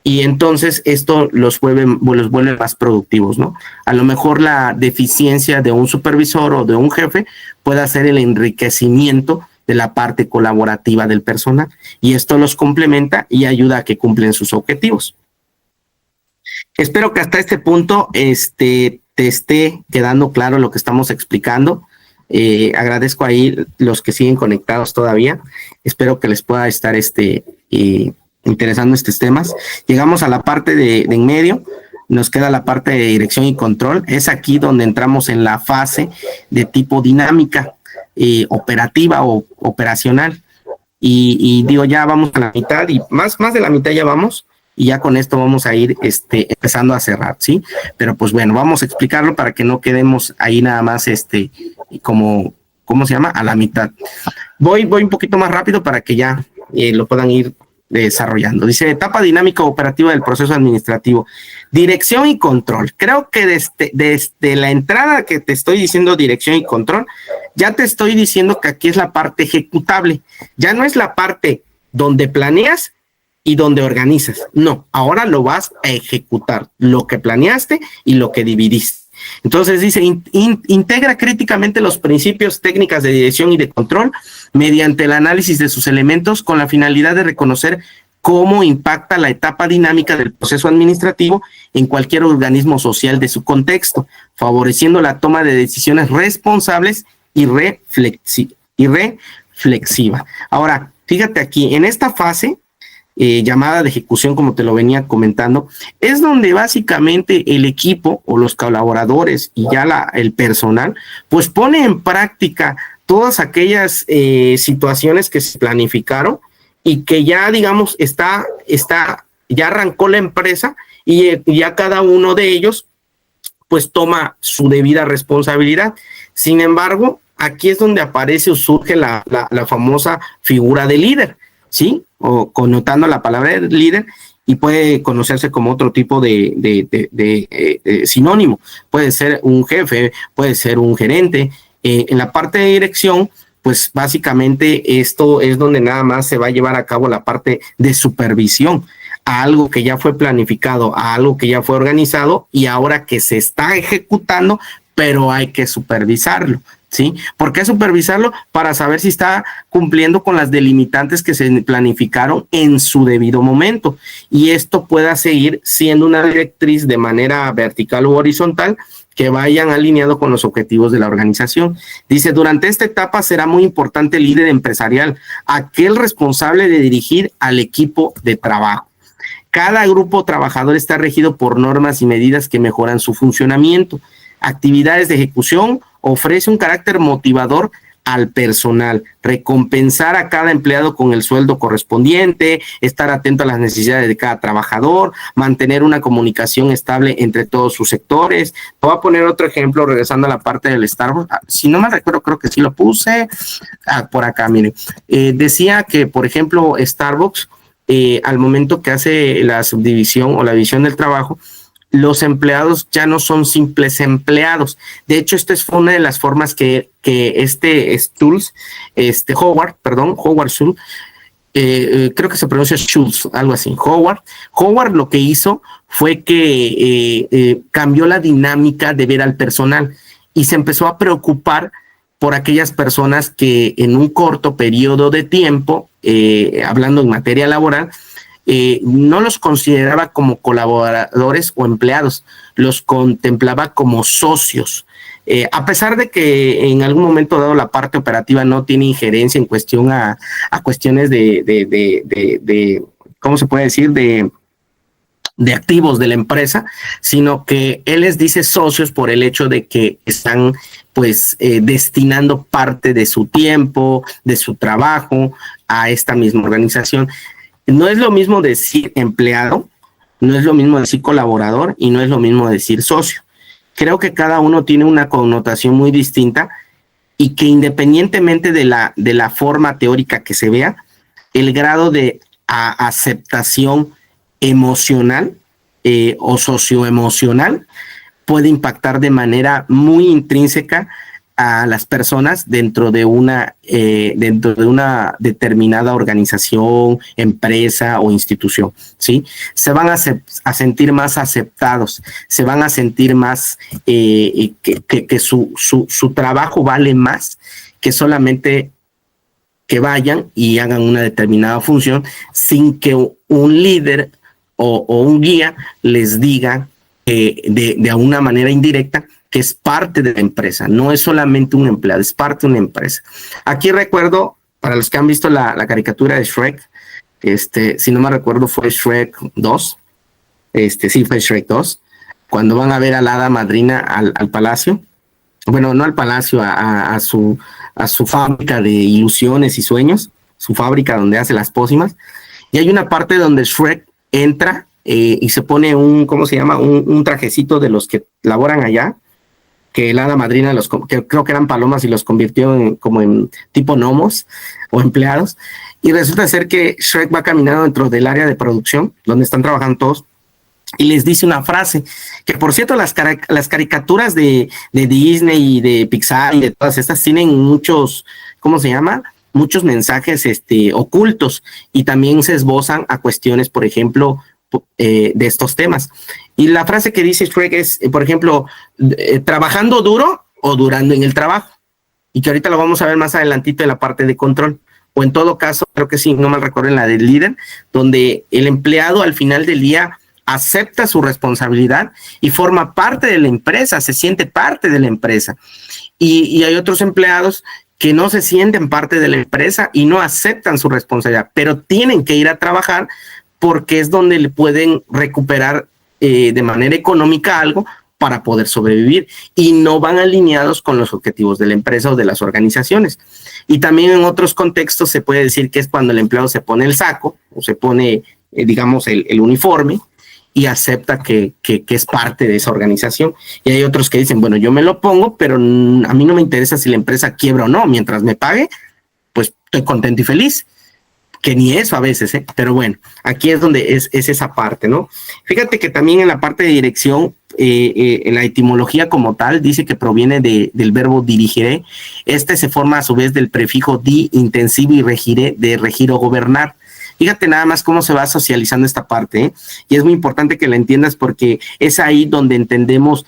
Y entonces esto los vuelve más productivos, ¿no? A lo mejor la deficiencia de un supervisor o de un jefe puede hacer el enriquecimiento de la parte colaborativa del personal, y esto los complementa y ayuda a que cumplen sus objetivos. Espero que hasta este punto te esté quedando claro lo que estamos explicando. Agradezco ahí los que siguen conectados todavía. Espero que les pueda estar interesando estos temas. Llegamos a la parte de en medio, nos queda la parte de dirección y control. Es aquí donde entramos en la fase de tipo dinámica, operativa o operacional. Y digo, ya vamos a la mitad y más de la mitad ya vamos, y ya con esto vamos a ir empezando a cerrar, ¿sí? Pero pues bueno, vamos a explicarlo para que no quedemos ahí nada más como, ¿cómo se llama? A la mitad. Voy un poquito más rápido para que ya lo puedan ir desarrollando. Dice, etapa dinámica operativa del proceso administrativo, dirección y control. Creo que desde la entrada que te estoy diciendo dirección y control, ya te estoy diciendo que aquí es la parte ejecutable, ya no es la parte donde planeas y donde organizas, no, ahora lo vas a ejecutar, lo que planeaste y lo que dividiste. Entonces dice, integra críticamente los principios, técnicas de dirección y de control mediante el análisis de sus elementos con la finalidad de reconocer cómo impacta la etapa dinámica del proceso administrativo en cualquier organismo social de su contexto, favoreciendo la toma de decisiones responsables y reflexiva. Ahora, fíjate aquí, en esta fase llamada de ejecución, como te lo venía comentando, es donde básicamente el equipo o los colaboradores y ya el personal pues pone en práctica todas aquellas situaciones que se planificaron y que ya digamos ya arrancó la empresa, y ya cada uno de ellos pues toma su debida responsabilidad. Sin embargo, aquí es donde aparece o surge la famosa figura de líder, ¿sí? O connotando la palabra líder, y puede conocerse como otro tipo de sinónimo. Puede ser un jefe, puede ser un gerente. En la parte de dirección, pues básicamente esto es donde nada más se va a llevar a cabo la parte de supervisión a algo que ya fue planificado, a algo que ya fue organizado y ahora que se está ejecutando, pero hay que supervisarlo, ¿sí? ¿Por qué supervisarlo? Para saber si está cumpliendo con las delimitantes que se planificaron en su debido momento, y esto pueda seguir siendo una directriz de manera vertical u horizontal que vayan alineado con los objetivos de la organización. Dice, durante esta etapa será muy importante el líder empresarial, aquel responsable de dirigir al equipo de trabajo. Cada grupo trabajador está regido por normas y medidas que mejoran su funcionamiento. Actividades de ejecución, ofrece un carácter motivador al personal, recompensar a cada empleado con el sueldo correspondiente, estar atento a las necesidades de cada trabajador, mantener una comunicación estable entre todos sus sectores. Te voy a poner otro ejemplo, regresando a la parte del Starbucks. Si no me recuerdo, creo que sí lo puse por acá, miren. Decía que, por ejemplo, Starbucks, al momento que hace la subdivisión o la división del trabajo, los empleados ya no son simples empleados. De hecho, esta fue una de las formas que Howard Schultz, creo que se pronuncia Schultz, algo así, Howard lo que hizo fue que cambió la dinámica de ver al personal y se empezó a preocupar por aquellas personas que en un corto periodo de tiempo, hablando en materia laboral, no los consideraba como colaboradores o empleados, los contemplaba como socios. A pesar de que en algún momento dado la parte operativa no tiene injerencia en cuestión a cuestiones de ¿cómo se puede decir? De activos de la empresa, sino que él les dice socios por el hecho de que están pues destinando parte de su tiempo, de su trabajo a esta misma organización. No es lo mismo decir empleado, no es lo mismo decir colaborador y no es lo mismo decir socio. Creo que cada uno tiene una connotación muy distinta y que independientemente de la forma teórica que se vea, el grado de aceptación emocional o socioemocional puede impactar de manera muy intrínseca a las personas dentro de una determinada organización, empresa o institución, ¿sí? Se van a sentir más aceptados, se van a sentir más que su trabajo vale más que solamente que vayan y hagan una determinada función sin que un líder o un guía les diga de una manera indirecta que es parte de la empresa, no es solamente un empleado, es parte de una empresa. Aquí recuerdo, para los que han visto la caricatura de Shrek, si no me recuerdo fue Shrek 2, sí fue Shrek 2, cuando van a ver a la hada madrina al palacio, bueno, no al palacio, a su fábrica de ilusiones y sueños, su fábrica donde hace las pócimas, y hay una parte donde Shrek entra y se pone ¿cómo se llama? Un trajecito de los que laboran allá, que la hada madrina, que creo que eran palomas y los convirtió como en tipo gnomos o empleados, y resulta ser que Shrek va caminando dentro del área de producción, donde están trabajando todos, y les dice una frase, que por cierto las caricaturas de Disney y de Pixar y de todas estas tienen muchos, ¿cómo se llama? Muchos mensajes ocultos, y también se esbozan a cuestiones, por ejemplo, de estos temas. Y la frase que dice Shrek es, por ejemplo, trabajando duro o durando en el trabajo, y que ahorita lo vamos a ver más adelantito en la parte de control, o en todo caso, creo que sí, no mal recuerdo, en la del líder, donde el empleado al final del día acepta su responsabilidad y forma parte de la empresa, se siente parte de la empresa. Y hay otros empleados que no se sienten parte de la empresa y no aceptan su responsabilidad, pero tienen que ir a trabajar porque es donde le pueden recuperar de manera económica algo para poder sobrevivir, y no van alineados con los objetivos de la empresa o de las organizaciones. Y también en otros contextos se puede decir que es cuando el empleado se pone el saco o se pone, digamos, el uniforme y acepta que es parte de esa organización. Y hay otros que dicen, bueno, yo me lo pongo, pero a mí no me interesa si la empresa quiebra o no, mientras me pague, pues estoy contento y feliz. Que ni eso a veces, pero bueno, aquí es donde es esa parte, ¿no? Fíjate que también en la parte de dirección, en la etimología como tal, dice que proviene del verbo dirigiré. Se forma a su vez del prefijo di, intensivo, y regiré, de regir o gobernar. Fíjate nada más cómo se va socializando esta parte, y es muy importante que la entiendas porque es ahí donde entendemos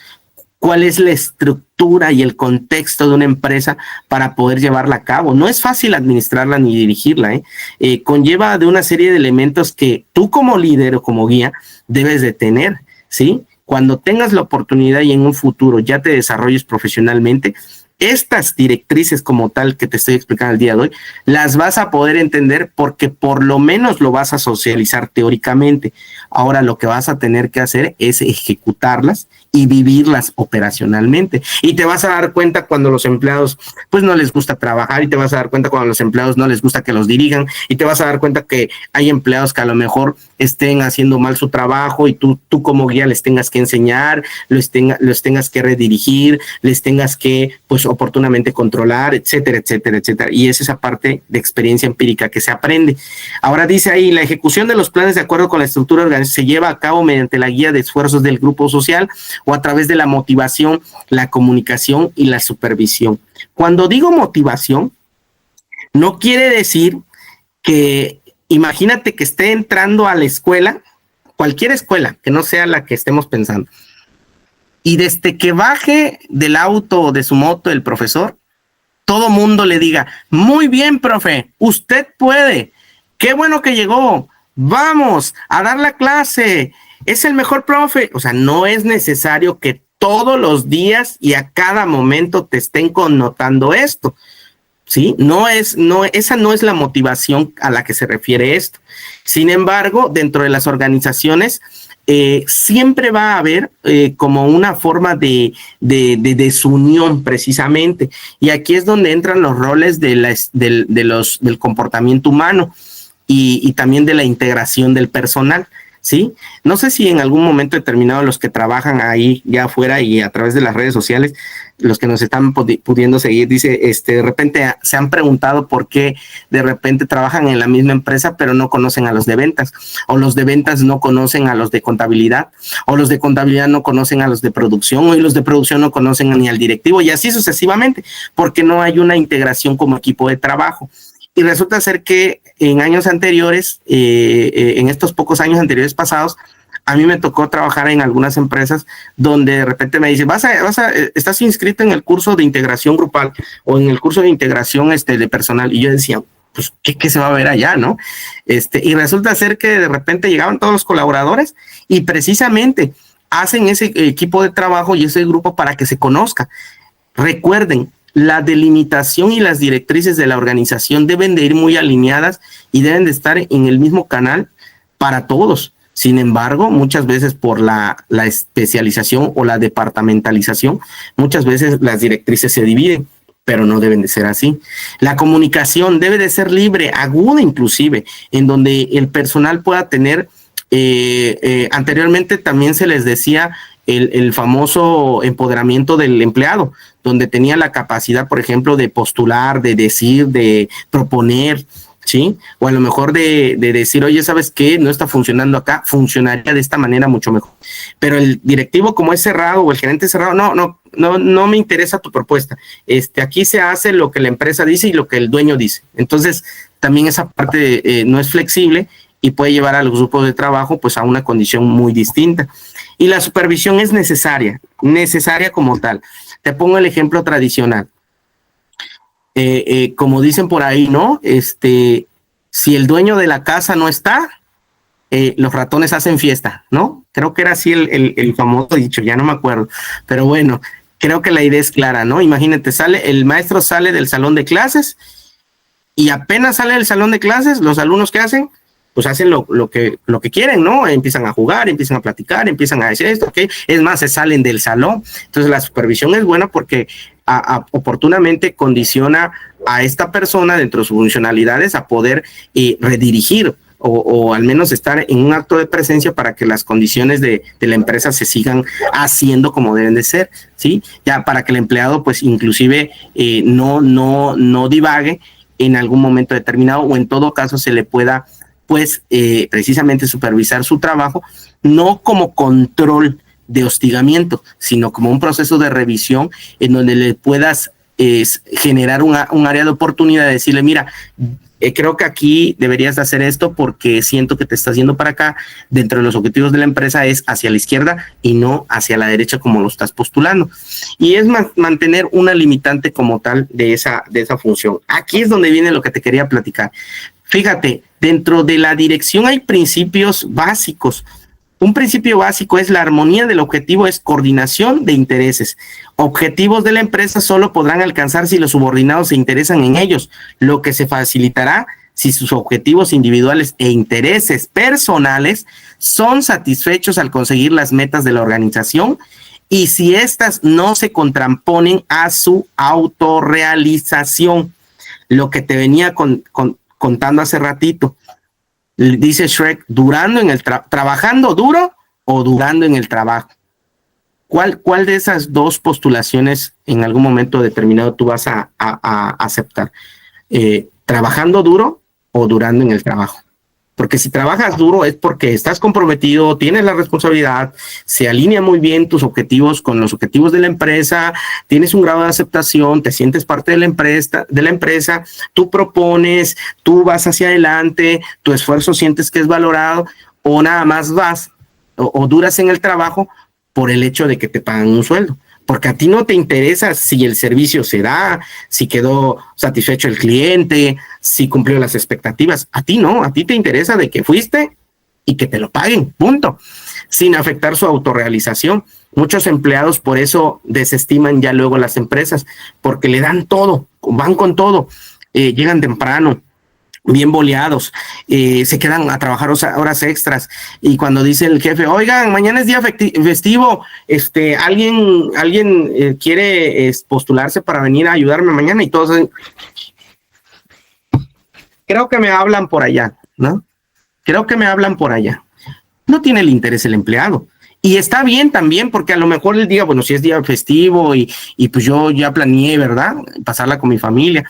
cuál es la estructura y el contexto de una empresa para poder llevarla a cabo. No es fácil administrarla ni dirigirla, conlleva de una serie de elementos que tú como líder o como guía debes de tener, ¿sí? Cuando tengas la oportunidad y en un futuro ya te desarrolles profesionalmente, estas directrices como tal que te estoy explicando el día de hoy, las vas a poder entender porque por lo menos lo vas a socializar teóricamente. Ahora lo que vas a tener que hacer es ejecutarlas y vivirlas operacionalmente. Y te vas a dar cuenta cuando los empleados pues no les gusta trabajar, y te vas a dar cuenta cuando los empleados no les gusta que los dirijan, y te vas a dar cuenta que hay empleados que a lo mejor estén haciendo mal su trabajo y tú como guía les tengas que enseñar, los tengas que redirigir, les tengas que pues oportunamente controlar, etcétera, etcétera, etcétera. Y es esa parte de experiencia empírica que se aprende. Ahora dice ahí, la ejecución de los planes de acuerdo con la estructura organizacional se lleva a cabo mediante la guía de esfuerzos del grupo social o a través de la motivación, la comunicación y la supervisión. Cuando digo motivación, no quiere decir que, imagínate que esté entrando a la escuela, cualquier escuela, que no sea la que estemos pensando, y desde que baje del auto o de su moto el profesor, todo mundo le diga, muy bien, profe, usted puede, qué bueno que llegó, vamos a dar la clase, es el mejor profe. O sea, no es necesario que todos los días y a cada momento te estén connotando esto. ¿sí? Esa no es la motivación a la que se refiere esto. Sin embargo, dentro de las organizaciones, siempre va a haber como una forma de desunión precisamente, y aquí es donde entran los roles del comportamiento humano y también de la integración del personal, ¿sí? No sé si en algún momento determinado los que trabajan ahí ya afuera y a través de las redes sociales, los que nos están pudiendo seguir, dice, de repente se han preguntado por qué de repente trabajan en la misma empresa, pero no conocen a los de ventas, o los de ventas no conocen a los de contabilidad, o los de contabilidad no conocen a los de producción, y los de producción no conocen ni al directivo, y así sucesivamente, porque no hay una integración como equipo de trabajo. Y resulta ser que en años anteriores, en estos pocos años anteriores pasados, a mí me tocó trabajar en algunas empresas donde de repente me dicen, estás inscrito en el curso de integración grupal o en el curso de integración de personal. Y yo decía, pues, ¿qué se va a ver allá, no? Y resulta ser que de repente llegaban todos los colaboradores y precisamente hacen ese equipo de trabajo y ese grupo para que se conozca. Recuerden, la delimitación y las directrices de la organización deben de ir muy alineadas y deben de estar en el mismo canal para todos. Sin embargo, muchas veces por la especialización o la departamentalización, muchas veces las directrices se dividen, pero no deben de ser así. La comunicación debe de ser libre, aguda inclusive, en donde el personal pueda tener, anteriormente también se les decía el famoso empoderamiento del empleado, donde tenía la capacidad, por ejemplo, de postular, de decir, de proponer, ¿sí? O a lo mejor de decir, oye, ¿sabes qué? No está funcionando acá, funcionaría de esta manera mucho mejor. Pero el directivo, como es cerrado, o el gerente cerrado, no me interesa tu propuesta. Aquí se hace lo que la empresa dice y lo que el dueño dice. Entonces, también esa parte no es flexible y puede llevar a los grupos de trabajo pues a una condición muy distinta. Y la supervisión es necesaria como tal. Te pongo el ejemplo tradicional. Como dicen por ahí, ¿no? Si el dueño de la casa no está, los ratones hacen fiesta, ¿no? Creo que era así el famoso dicho, ya no me acuerdo. Pero bueno, creo que la idea es clara, ¿no? Imagínate, el maestro sale del salón de clases y apenas sale del salón de clases, los alumnos ¿qué hacen? Pues hacen lo que quieren, ¿no? Empiezan a jugar, empiezan a platicar, empiezan a decir esto, ¿ok? Es más, se salen del salón. Entonces la supervisión es buena porque oportunamente condiciona a esta persona dentro de sus funcionalidades a poder redirigir o al menos estar en un acto de presencia para que las condiciones de la empresa se sigan haciendo como deben de ser, ¿sí? Ya para que el empleado pues inclusive no divague en algún momento determinado, o en todo caso se le pueda pues precisamente supervisar su trabajo, no como control de hostigamiento, sino como un proceso de revisión en donde le puedas generar un área de oportunidad de decirle, mira, creo que aquí deberías de hacer esto porque siento que te estás yendo para acá. Dentro de los objetivos de la empresa es hacia la izquierda y no hacia la derecha como lo estás postulando. Y es mantener una limitante como tal de esa función. Aquí es donde viene lo que te quería platicar. Fíjate, dentro de la dirección hay principios básicos. Un principio básico es la armonía del objetivo, es coordinación de intereses. Objetivos de la empresa solo podrán alcanzar si los subordinados se interesan en ellos, lo que se facilitará si sus objetivos individuales e intereses personales son satisfechos al conseguir las metas de la organización y si éstas no se contraponen a su autorrealización. Lo que te venía contando hace ratito. Dice Shrek, trabajando duro o durando en el trabajo. ¿Cuál de esas dos postulaciones en algún momento determinado tú vas a aceptar? ¿Trabajando duro o durando en el trabajo? Porque si trabajas duro es porque estás comprometido, tienes la responsabilidad, se alinea muy bien tus objetivos con los objetivos de la empresa, tienes un grado de aceptación, te sientes parte de la empresa, tú propones, tú vas hacia adelante, tu esfuerzo sientes que es valorado, o nada más vas o duras en el trabajo por el hecho de que te pagan un sueldo. Porque a ti no te interesa si el servicio se da, si quedó satisfecho el cliente, si cumplió las expectativas. A ti no, a ti te interesa de que fuiste y que te lo paguen, punto. Sin afectar su autorrealización. Muchos empleados por eso desestiman ya luego las empresas, porque le dan todo van con todo, llegan temprano, bien boleados, se quedan a trabajar horas extras, y cuando dice el jefe, oigan, mañana es día festivo, alguien quiere postularse para venir a ayudarme mañana, y todos, creo que me hablan por allá, ¿no? Creo que me hablan por allá. No tiene el interés el empleado. Y está bien también, porque a lo mejor él diga, bueno, si es día festivo y pues yo ya planeé, ¿verdad? Pasarla con mi familia.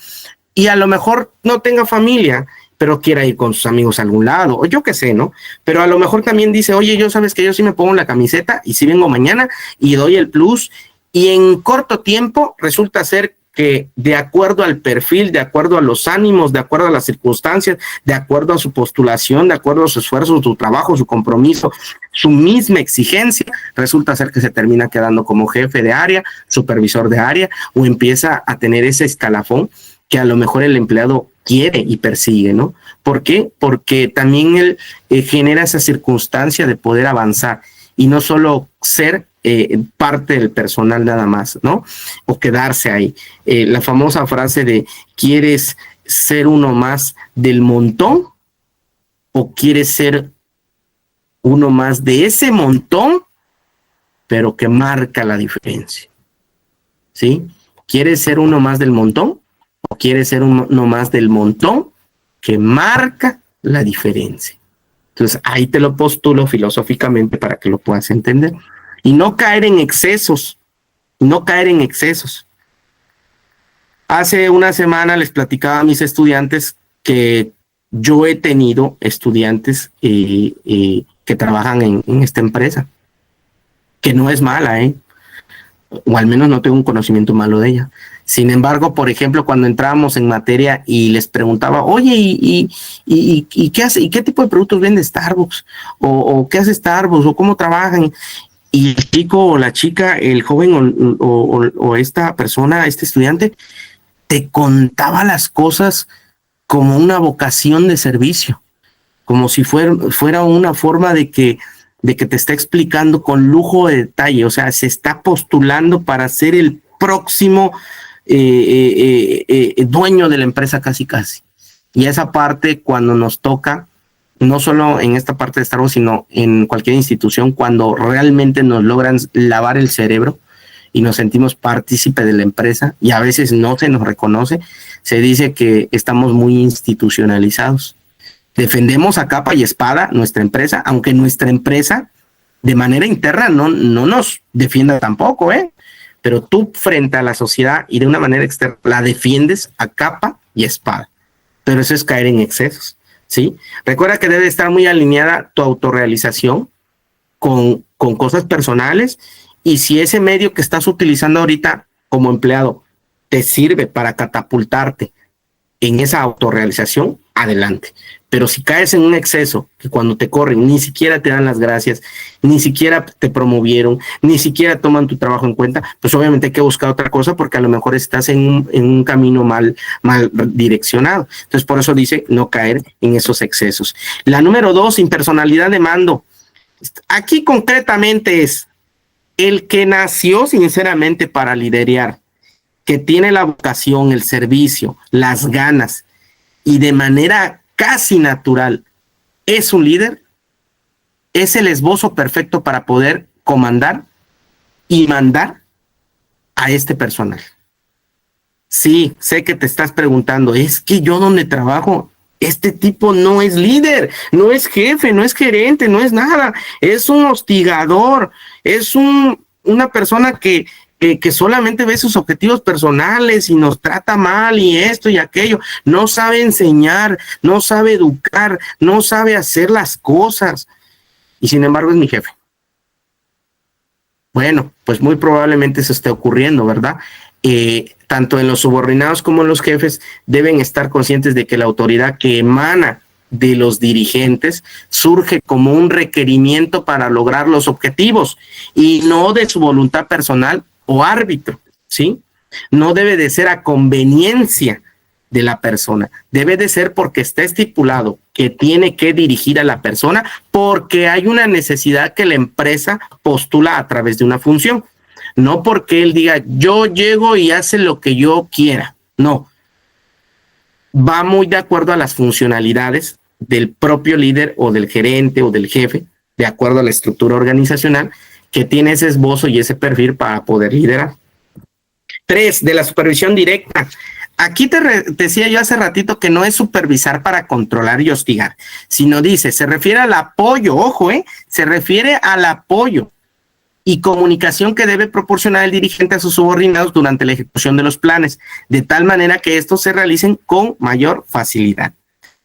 Y a lo mejor no tenga familia, pero quiera ir con sus amigos a algún lado, o yo qué sé, ¿no? Pero a lo mejor también dice, oye, yo sabes que yo sí me pongo la camiseta y sí vengo mañana y doy el plus. Y en corto tiempo resulta ser que de acuerdo al perfil, de acuerdo a los ánimos, de acuerdo a las circunstancias, de acuerdo a su postulación, de acuerdo a su esfuerzo, su trabajo, su compromiso, su misma exigencia, resulta ser que se termina quedando como jefe de área, supervisor de área, o empieza a tener ese escalafón que a lo mejor el empleado quiere y persigue, ¿no? ¿Por qué? Porque también él genera esa circunstancia de poder avanzar y no solo ser parte del personal nada más, ¿no? O quedarse ahí. La famosa frase de, ¿quieres ser uno más del montón o quieres ser uno más de ese montón, pero que marca la diferencia? ¿Sí? ¿Quieres ser uno más del montón o quieres ser uno más del montón que marca la diferencia? Entonces, ahí te lo postulo filosóficamente para que lo puedas entender. Y no caer en excesos, no caer en excesos. Hace una semana les platicaba a mis estudiantes que yo he tenido estudiantes que trabajan en esta empresa, que no es mala, o al menos no tengo un conocimiento malo de ella. Sin embargo, por ejemplo, cuando entrábamos en materia y les preguntaba, oye, ¿y qué hace? ¿Y qué tipo de productos vende Starbucks? ¿O qué hace Starbucks? ¿O cómo trabajan? Y el chico o la chica, el joven o esta persona, este estudiante, te contaba las cosas como una vocación de servicio, como si fuera una forma de que te está explicando con lujo de detalle, o sea, se está postulando para ser el próximo dueño de la empresa casi. Y esa parte cuando nos toca, no solo en esta parte de Starbucks, sino en cualquier institución, cuando realmente nos logran lavar el cerebro y nos sentimos partícipe de la empresa y a veces no se nos reconoce, se dice que estamos muy institucionalizados. Defendemos a capa y espada nuestra empresa, aunque nuestra empresa de manera interna no nos defienda tampoco, pero tú frente a la sociedad y de una manera externa la defiendes a capa y espada. Pero eso es caer en excesos, ¿sí? Recuerda que debe estar muy alineada tu autorrealización con cosas personales, y si ese medio que estás utilizando ahorita como empleado te sirve para catapultarte en esa autorrealización, adelante. Pero si caes en un exceso, que cuando te corren ni siquiera te dan las gracias, ni siquiera te promovieron, ni siquiera toman tu trabajo en cuenta, pues obviamente hay que buscar otra cosa, porque a lo mejor estás en un camino mal direccionado. Entonces por eso dice no caer en esos excesos. La número 2, impersonalidad de mando. Aquí concretamente es el que nació sinceramente para liderear, que tiene la vocación, el servicio, las ganas, y de manera casi natural es un líder, es el esbozo perfecto para poder comandar y mandar a este personal. Sí, sé que te estás preguntando, es que yo donde trabajo, este tipo no es líder, no es jefe, no es gerente, no es nada, es un hostigador, es una persona que solamente ve sus objetivos personales y nos trata mal y esto y aquello, no sabe enseñar, no sabe educar, no sabe hacer las cosas, y sin embargo es mi jefe. Bueno, pues muy probablemente eso esté ocurriendo, ¿verdad? Tanto en los subordinados como en los jefes deben estar conscientes de que la autoridad que emana de los dirigentes surge como un requerimiento para lograr los objetivos y no de su voluntad personal o árbitro, ¿sí? No debe de ser a conveniencia de la persona, debe de ser porque está estipulado que tiene que dirigir a la persona porque hay una necesidad que la empresa postula a través de una función, no porque él diga yo llego y hace lo que yo quiera, No, va muy de acuerdo a las funcionalidades del propio líder o del gerente o del jefe, de acuerdo a la estructura organizacional, que tiene ese esbozo y ese perfil para poder liderar. 3, de la supervisión directa. Aquí te decía yo hace ratito que no es supervisar para controlar y hostigar, sino se refiere al apoyo, ojo, se refiere al apoyo y comunicación que debe proporcionar el dirigente a sus subordinados durante la ejecución de los planes, de tal manera que estos se realicen con mayor facilidad.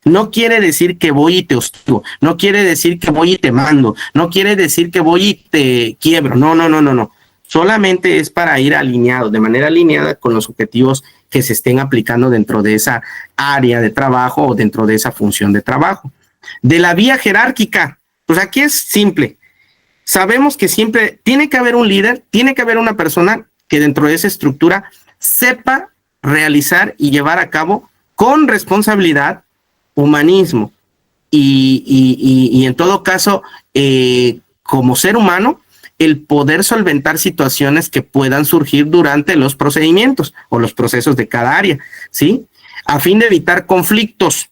No quiere decir que voy y te hostigo, no quiere decir que voy y te mando, no quiere decir que voy y te quiebro, no. Solamente es para ir alineado, de manera alineada con los objetivos que se estén aplicando dentro de esa área de trabajo o dentro de esa función de trabajo. De la vía jerárquica, pues aquí es simple. Sabemos que siempre tiene que haber un líder, tiene que haber una persona que dentro de esa estructura sepa realizar y llevar a cabo con responsabilidad, humanismo y en todo caso, como ser humano, el poder solventar situaciones que puedan surgir durante los procedimientos o los procesos de cada área, ¿sí? A fin de evitar conflictos,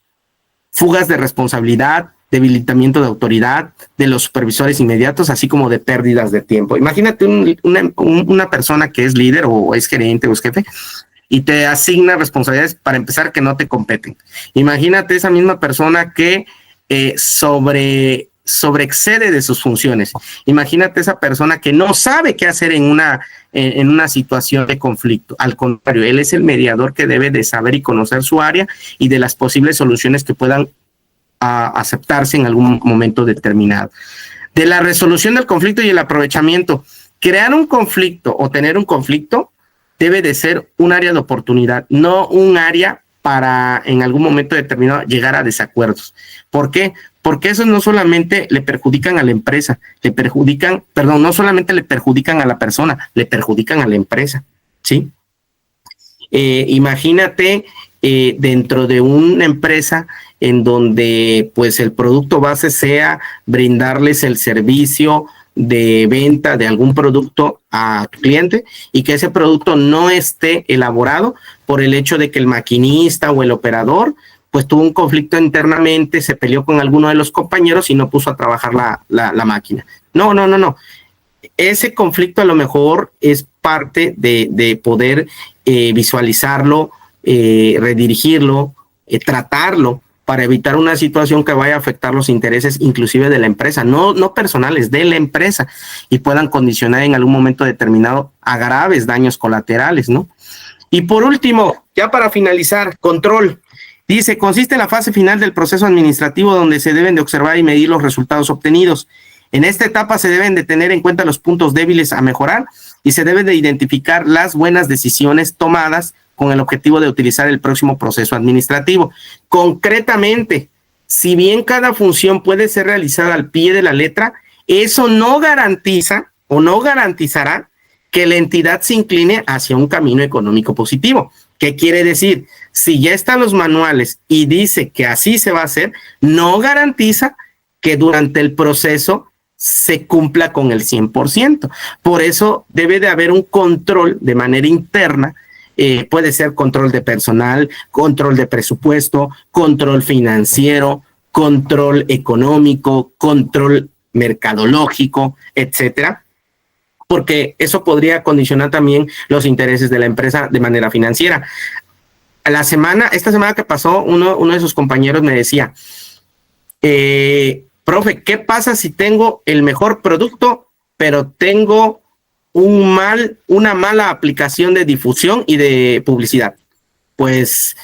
fugas de responsabilidad, debilitamiento de autoridad de los supervisores inmediatos, así como de pérdidas de tiempo. Imagínate una persona que es líder o es gerente o es jefe y te asigna responsabilidades para empezar que no te competen. Imagínate esa misma persona que sobreexcede de sus funciones. Imagínate esa persona que no sabe qué hacer en una situación de conflicto. Al contrario, él es el mediador que debe de saber y conocer su área y de las posibles soluciones que puedan aceptarse en algún momento determinado. De la resolución del conflicto y el aprovechamiento. Crear un conflicto o tener un conflicto debe de ser un área de oportunidad, no un área para en algún momento determinado llegar a desacuerdos. ¿Por qué? Porque eso no solamente le perjudican a la empresa, no solamente le perjudican a la persona, le perjudican a la empresa, ¿sí? Imagínate dentro de una empresa en donde pues el producto base sea brindarles el servicio de venta de algún producto a tu cliente y que ese producto no esté elaborado por el hecho de que el maquinista o el operador pues tuvo un conflicto internamente, se peleó con alguno de los compañeros y no puso a trabajar la máquina. No. Ese conflicto a lo mejor es parte de poder visualizarlo, redirigirlo, tratarlo para evitar una situación que vaya a afectar los intereses inclusive de la empresa, no personales, de la empresa, y puedan condicionar en algún momento determinado a graves daños colaterales, ¿no? Y por último, ya para finalizar, control. Dice, consiste en la fase final del proceso administrativo donde se deben de observar y medir los resultados obtenidos. En esta etapa se deben de tener en cuenta los puntos débiles a mejorar y se deben de identificar las buenas decisiones tomadas con el objetivo de utilizar el próximo proceso administrativo. Concretamente, si bien cada función puede ser realizada al pie de la letra, eso no garantiza o no garantizará que la entidad se incline hacia un camino económico positivo. ¿Qué quiere decir? Si ya están los manuales y dice que así se va a hacer, no garantiza que durante el proceso se cumpla con el 100%. Por eso debe de haber un control de manera interna. Puede ser control de personal, control de presupuesto, control financiero, control económico, control mercadológico, etcétera, porque eso podría condicionar también los intereses de la empresa de manera financiera. Esta semana que pasó, uno de sus compañeros me decía, profe, ¿qué pasa si tengo el mejor producto, pero tengo una mala aplicación de difusión y de publicidad? Pues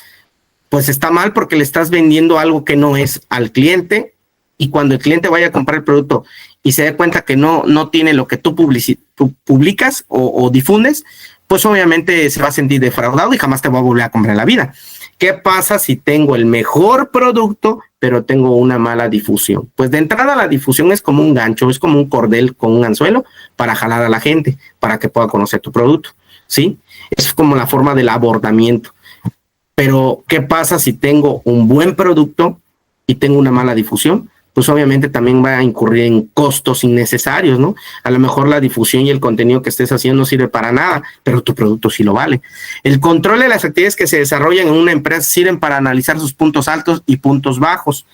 está mal porque le estás vendiendo algo que no es al cliente, y cuando el cliente vaya a comprar el producto y se dé cuenta que no tiene lo que tú publicas o difundes, pues obviamente se va a sentir defraudado y jamás te va a volver a comprar en la vida. ¿Qué pasa si tengo el mejor producto, pero tengo una mala difusión? Pues de entrada la difusión es como un gancho, es como un cordel con un anzuelo para jalar a la gente, para que pueda conocer tu producto, ¿sí? Es como la forma del abordamiento. Pero, ¿qué pasa si tengo un buen producto y tengo una mala difusión? pues obviamente también va a incurrir en costos innecesarios, ¿no? A lo mejor la difusión y el contenido que estés haciendo no sirve para nada, pero tu producto sí lo vale. El control de las actividades que se desarrollan en una empresa sirven para analizar sus puntos altos y puntos bajos.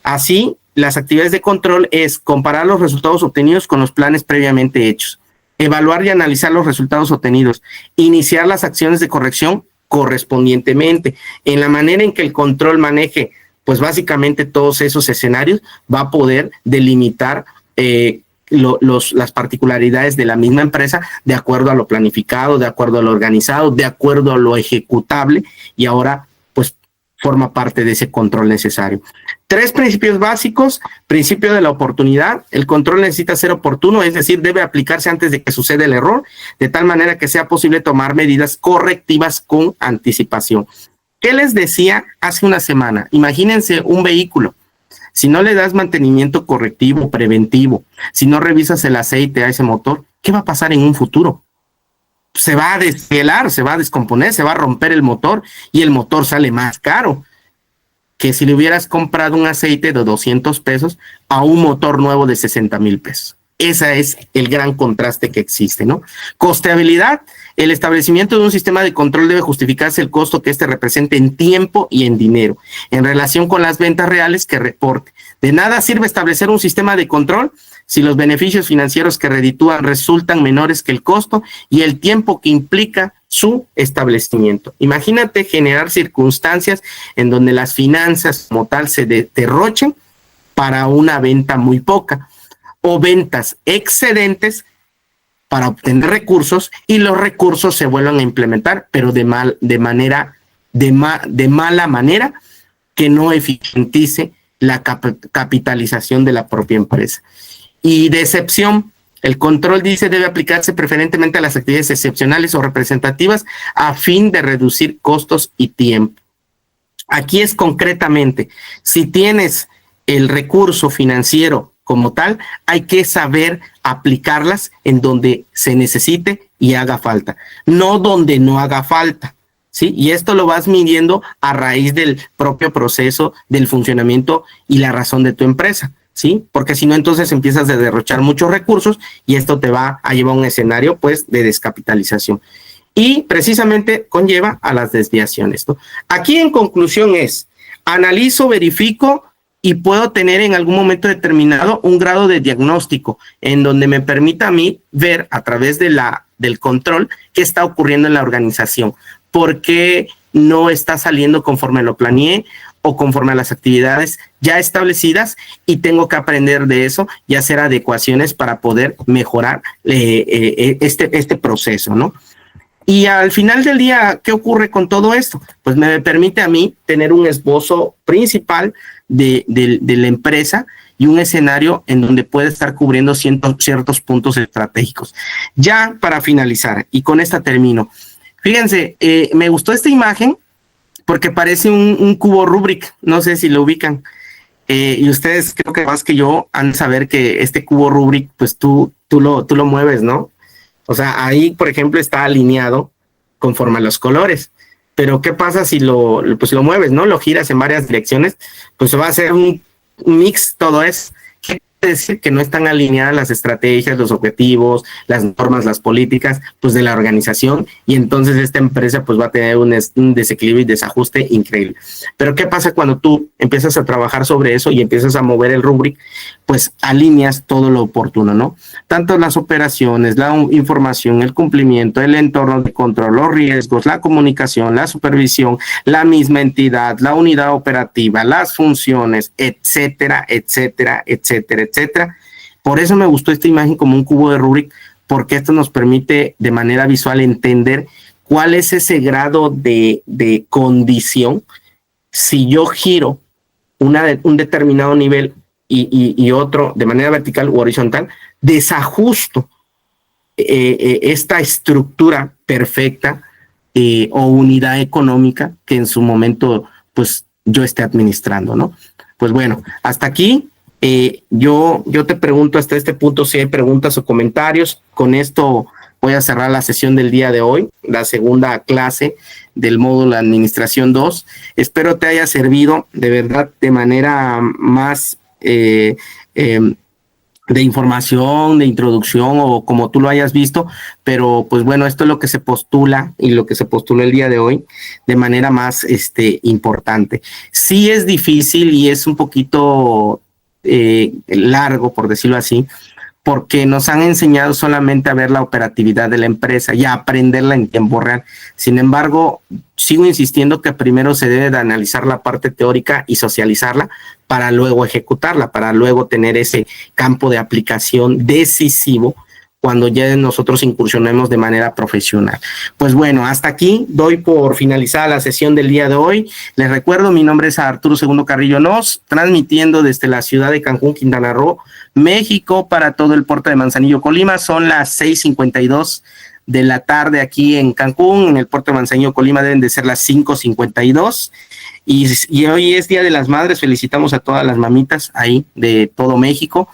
Así, las actividades de control es comparar los resultados obtenidos con los planes previamente hechos, evaluar y analizar los resultados obtenidos, iniciar las acciones de corrección correspondientemente. En la manera en que el control maneje, pues básicamente todos esos escenarios, va a poder delimitar las particularidades de la misma empresa de acuerdo a lo planificado, de acuerdo a lo organizado, de acuerdo a lo ejecutable, y ahora pues forma parte de ese control necesario. 3 principios básicos. Principio de la oportunidad. El control necesita ser oportuno, es decir, debe aplicarse antes de que suceda el error, de tal manera que sea posible tomar medidas correctivas con anticipación. ¿Qué les decía hace una semana? Imagínense un vehículo. Si no le das mantenimiento correctivo, preventivo, si no revisas el aceite a ese motor, ¿qué va a pasar en un futuro? Se va a desvelar, se va a descomponer, se va a romper el motor y el motor sale más caro que si le hubieras comprado un aceite de 200 pesos a un motor nuevo de 60,000 pesos. Ese es el gran contraste que existe, ¿no? Costeabilidad. El establecimiento de un sistema de control debe justificarse el costo que éste represente en tiempo y en dinero, en relación con las ventas reales que reporte. De nada sirve establecer un sistema de control si los beneficios financieros que reditúan resultan menores que el costo y el tiempo que implica su establecimiento. Imagínate generar circunstancias en donde las finanzas como tal se derrochen para una venta muy poca, o ventas excedentes para obtener recursos y los recursos se vuelvan a implementar, pero de mala manera, que no eficientice la capitalización de la propia empresa. Y de excepción, el control dice debe aplicarse preferentemente a las actividades excepcionales o representativas a fin de reducir costos y tiempo. Aquí es concretamente, si tienes el recurso financiero como tal, hay que saber aplicarlas en donde se necesite y haga falta, no donde no haga falta, ¿sí? Y esto lo vas midiendo a raíz del propio proceso del funcionamiento y la razón de tu empresa, ¿sí? Porque si no, entonces empiezas a derrochar muchos recursos y esto te va a llevar a un escenario, pues, de descapitalización. Y precisamente conlleva a las desviaciones, ¿no? Aquí en conclusión es, analizo, verifico y puedo tener en algún momento determinado un grado de diagnóstico en donde me permita a mí ver a través del control qué está ocurriendo en la organización, por qué no está saliendo conforme lo planeé o conforme a las actividades ya establecidas, y tengo que aprender de eso y hacer adecuaciones para poder mejorar este proceso, ¿no? Y al final del día, ¿qué ocurre con todo esto? Pues me permite a mí tener un esbozo principal de la empresa y un escenario en donde puede estar cubriendo ciertos puntos estratégicos. Ya para finalizar, y con esta termino, fíjense, me gustó esta imagen porque parece un cubo Rubik, no sé si lo ubican, y ustedes creo que más que yo han de saber que este cubo Rubik, pues tú lo mueves, ¿no? O sea, ahí, por ejemplo, está alineado conforme a los colores. Pero, ¿qué pasa si lo mueves, ¿no? Lo giras en varias direcciones, pues va a ser un mix todo eso. ¿Qué quiere decir? Que no están alineadas las estrategias, los objetivos, las normas, las políticas, pues de la organización, y entonces esta empresa pues va a tener un desequilibrio y desajuste increíble. Pero, ¿qué pasa cuando tú empiezas a trabajar sobre eso y empiezas a mover el rúbric? Pues alineas todo lo oportuno, ¿no? Tanto las operaciones, la información, el cumplimiento, el entorno de control, los riesgos, la comunicación, la supervisión, la misma entidad, la unidad operativa, las funciones, etcétera, etcétera, etcétera, etcétera. Por eso me gustó esta imagen como un cubo de Rubik, porque esto nos permite de manera visual entender cuál es ese grado de condición. Si yo giro un determinado nivel y otro de manera vertical u horizontal, desajusto esta estructura perfecta o unidad económica que en su momento pues yo esté administrando, ¿no? Pues bueno, hasta aquí yo te pregunto hasta este punto si hay preguntas o comentarios. Con esto voy a cerrar la sesión del día de hoy, la segunda clase del módulo Administración 2. Espero te haya servido de verdad de manera más de información, de introducción o como tú lo hayas visto, pero pues bueno, esto es lo que se postula y lo que se postuló el día de hoy de manera más importante. Sí es difícil y es un poquito largo, por decirlo así, porque nos han enseñado solamente a ver la operatividad de la empresa y a aprenderla en tiempo real. Sin embargo, sigo insistiendo que primero se debe de analizar la parte teórica y socializarla para luego ejecutarla, para luego tener ese campo de aplicación decisivo cuando ya nosotros incursionemos de manera profesional. Pues bueno, hasta aquí doy por finalizada la sesión del día de hoy. Les recuerdo, mi nombre es Arturo Segundo Carrillo Nos, transmitiendo desde la ciudad de Cancún, Quintana Roo, México, para todo el puerto de Manzanillo, Colima. Son las 6:52 de la tarde aquí en Cancún. En el puerto de Manzanillo, Colima, deben de ser las 5:52. Y hoy es Día de las Madres. Felicitamos a todas las mamitas ahí de todo México.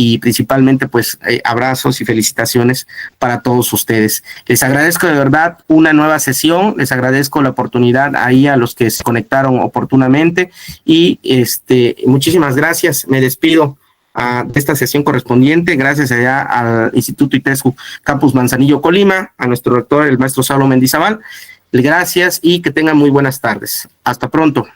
Y principalmente pues abrazos y felicitaciones para todos ustedes. Les agradezco de verdad una nueva sesión, les agradezco la oportunidad ahí a los que se conectaron oportunamente y muchísimas gracias, me despido de esta sesión correspondiente, gracias allá al Instituto ITESU Campus Manzanillo, Colima, a nuestro rector, el maestro Saulo Mendizábal, gracias y que tengan muy buenas tardes. Hasta pronto.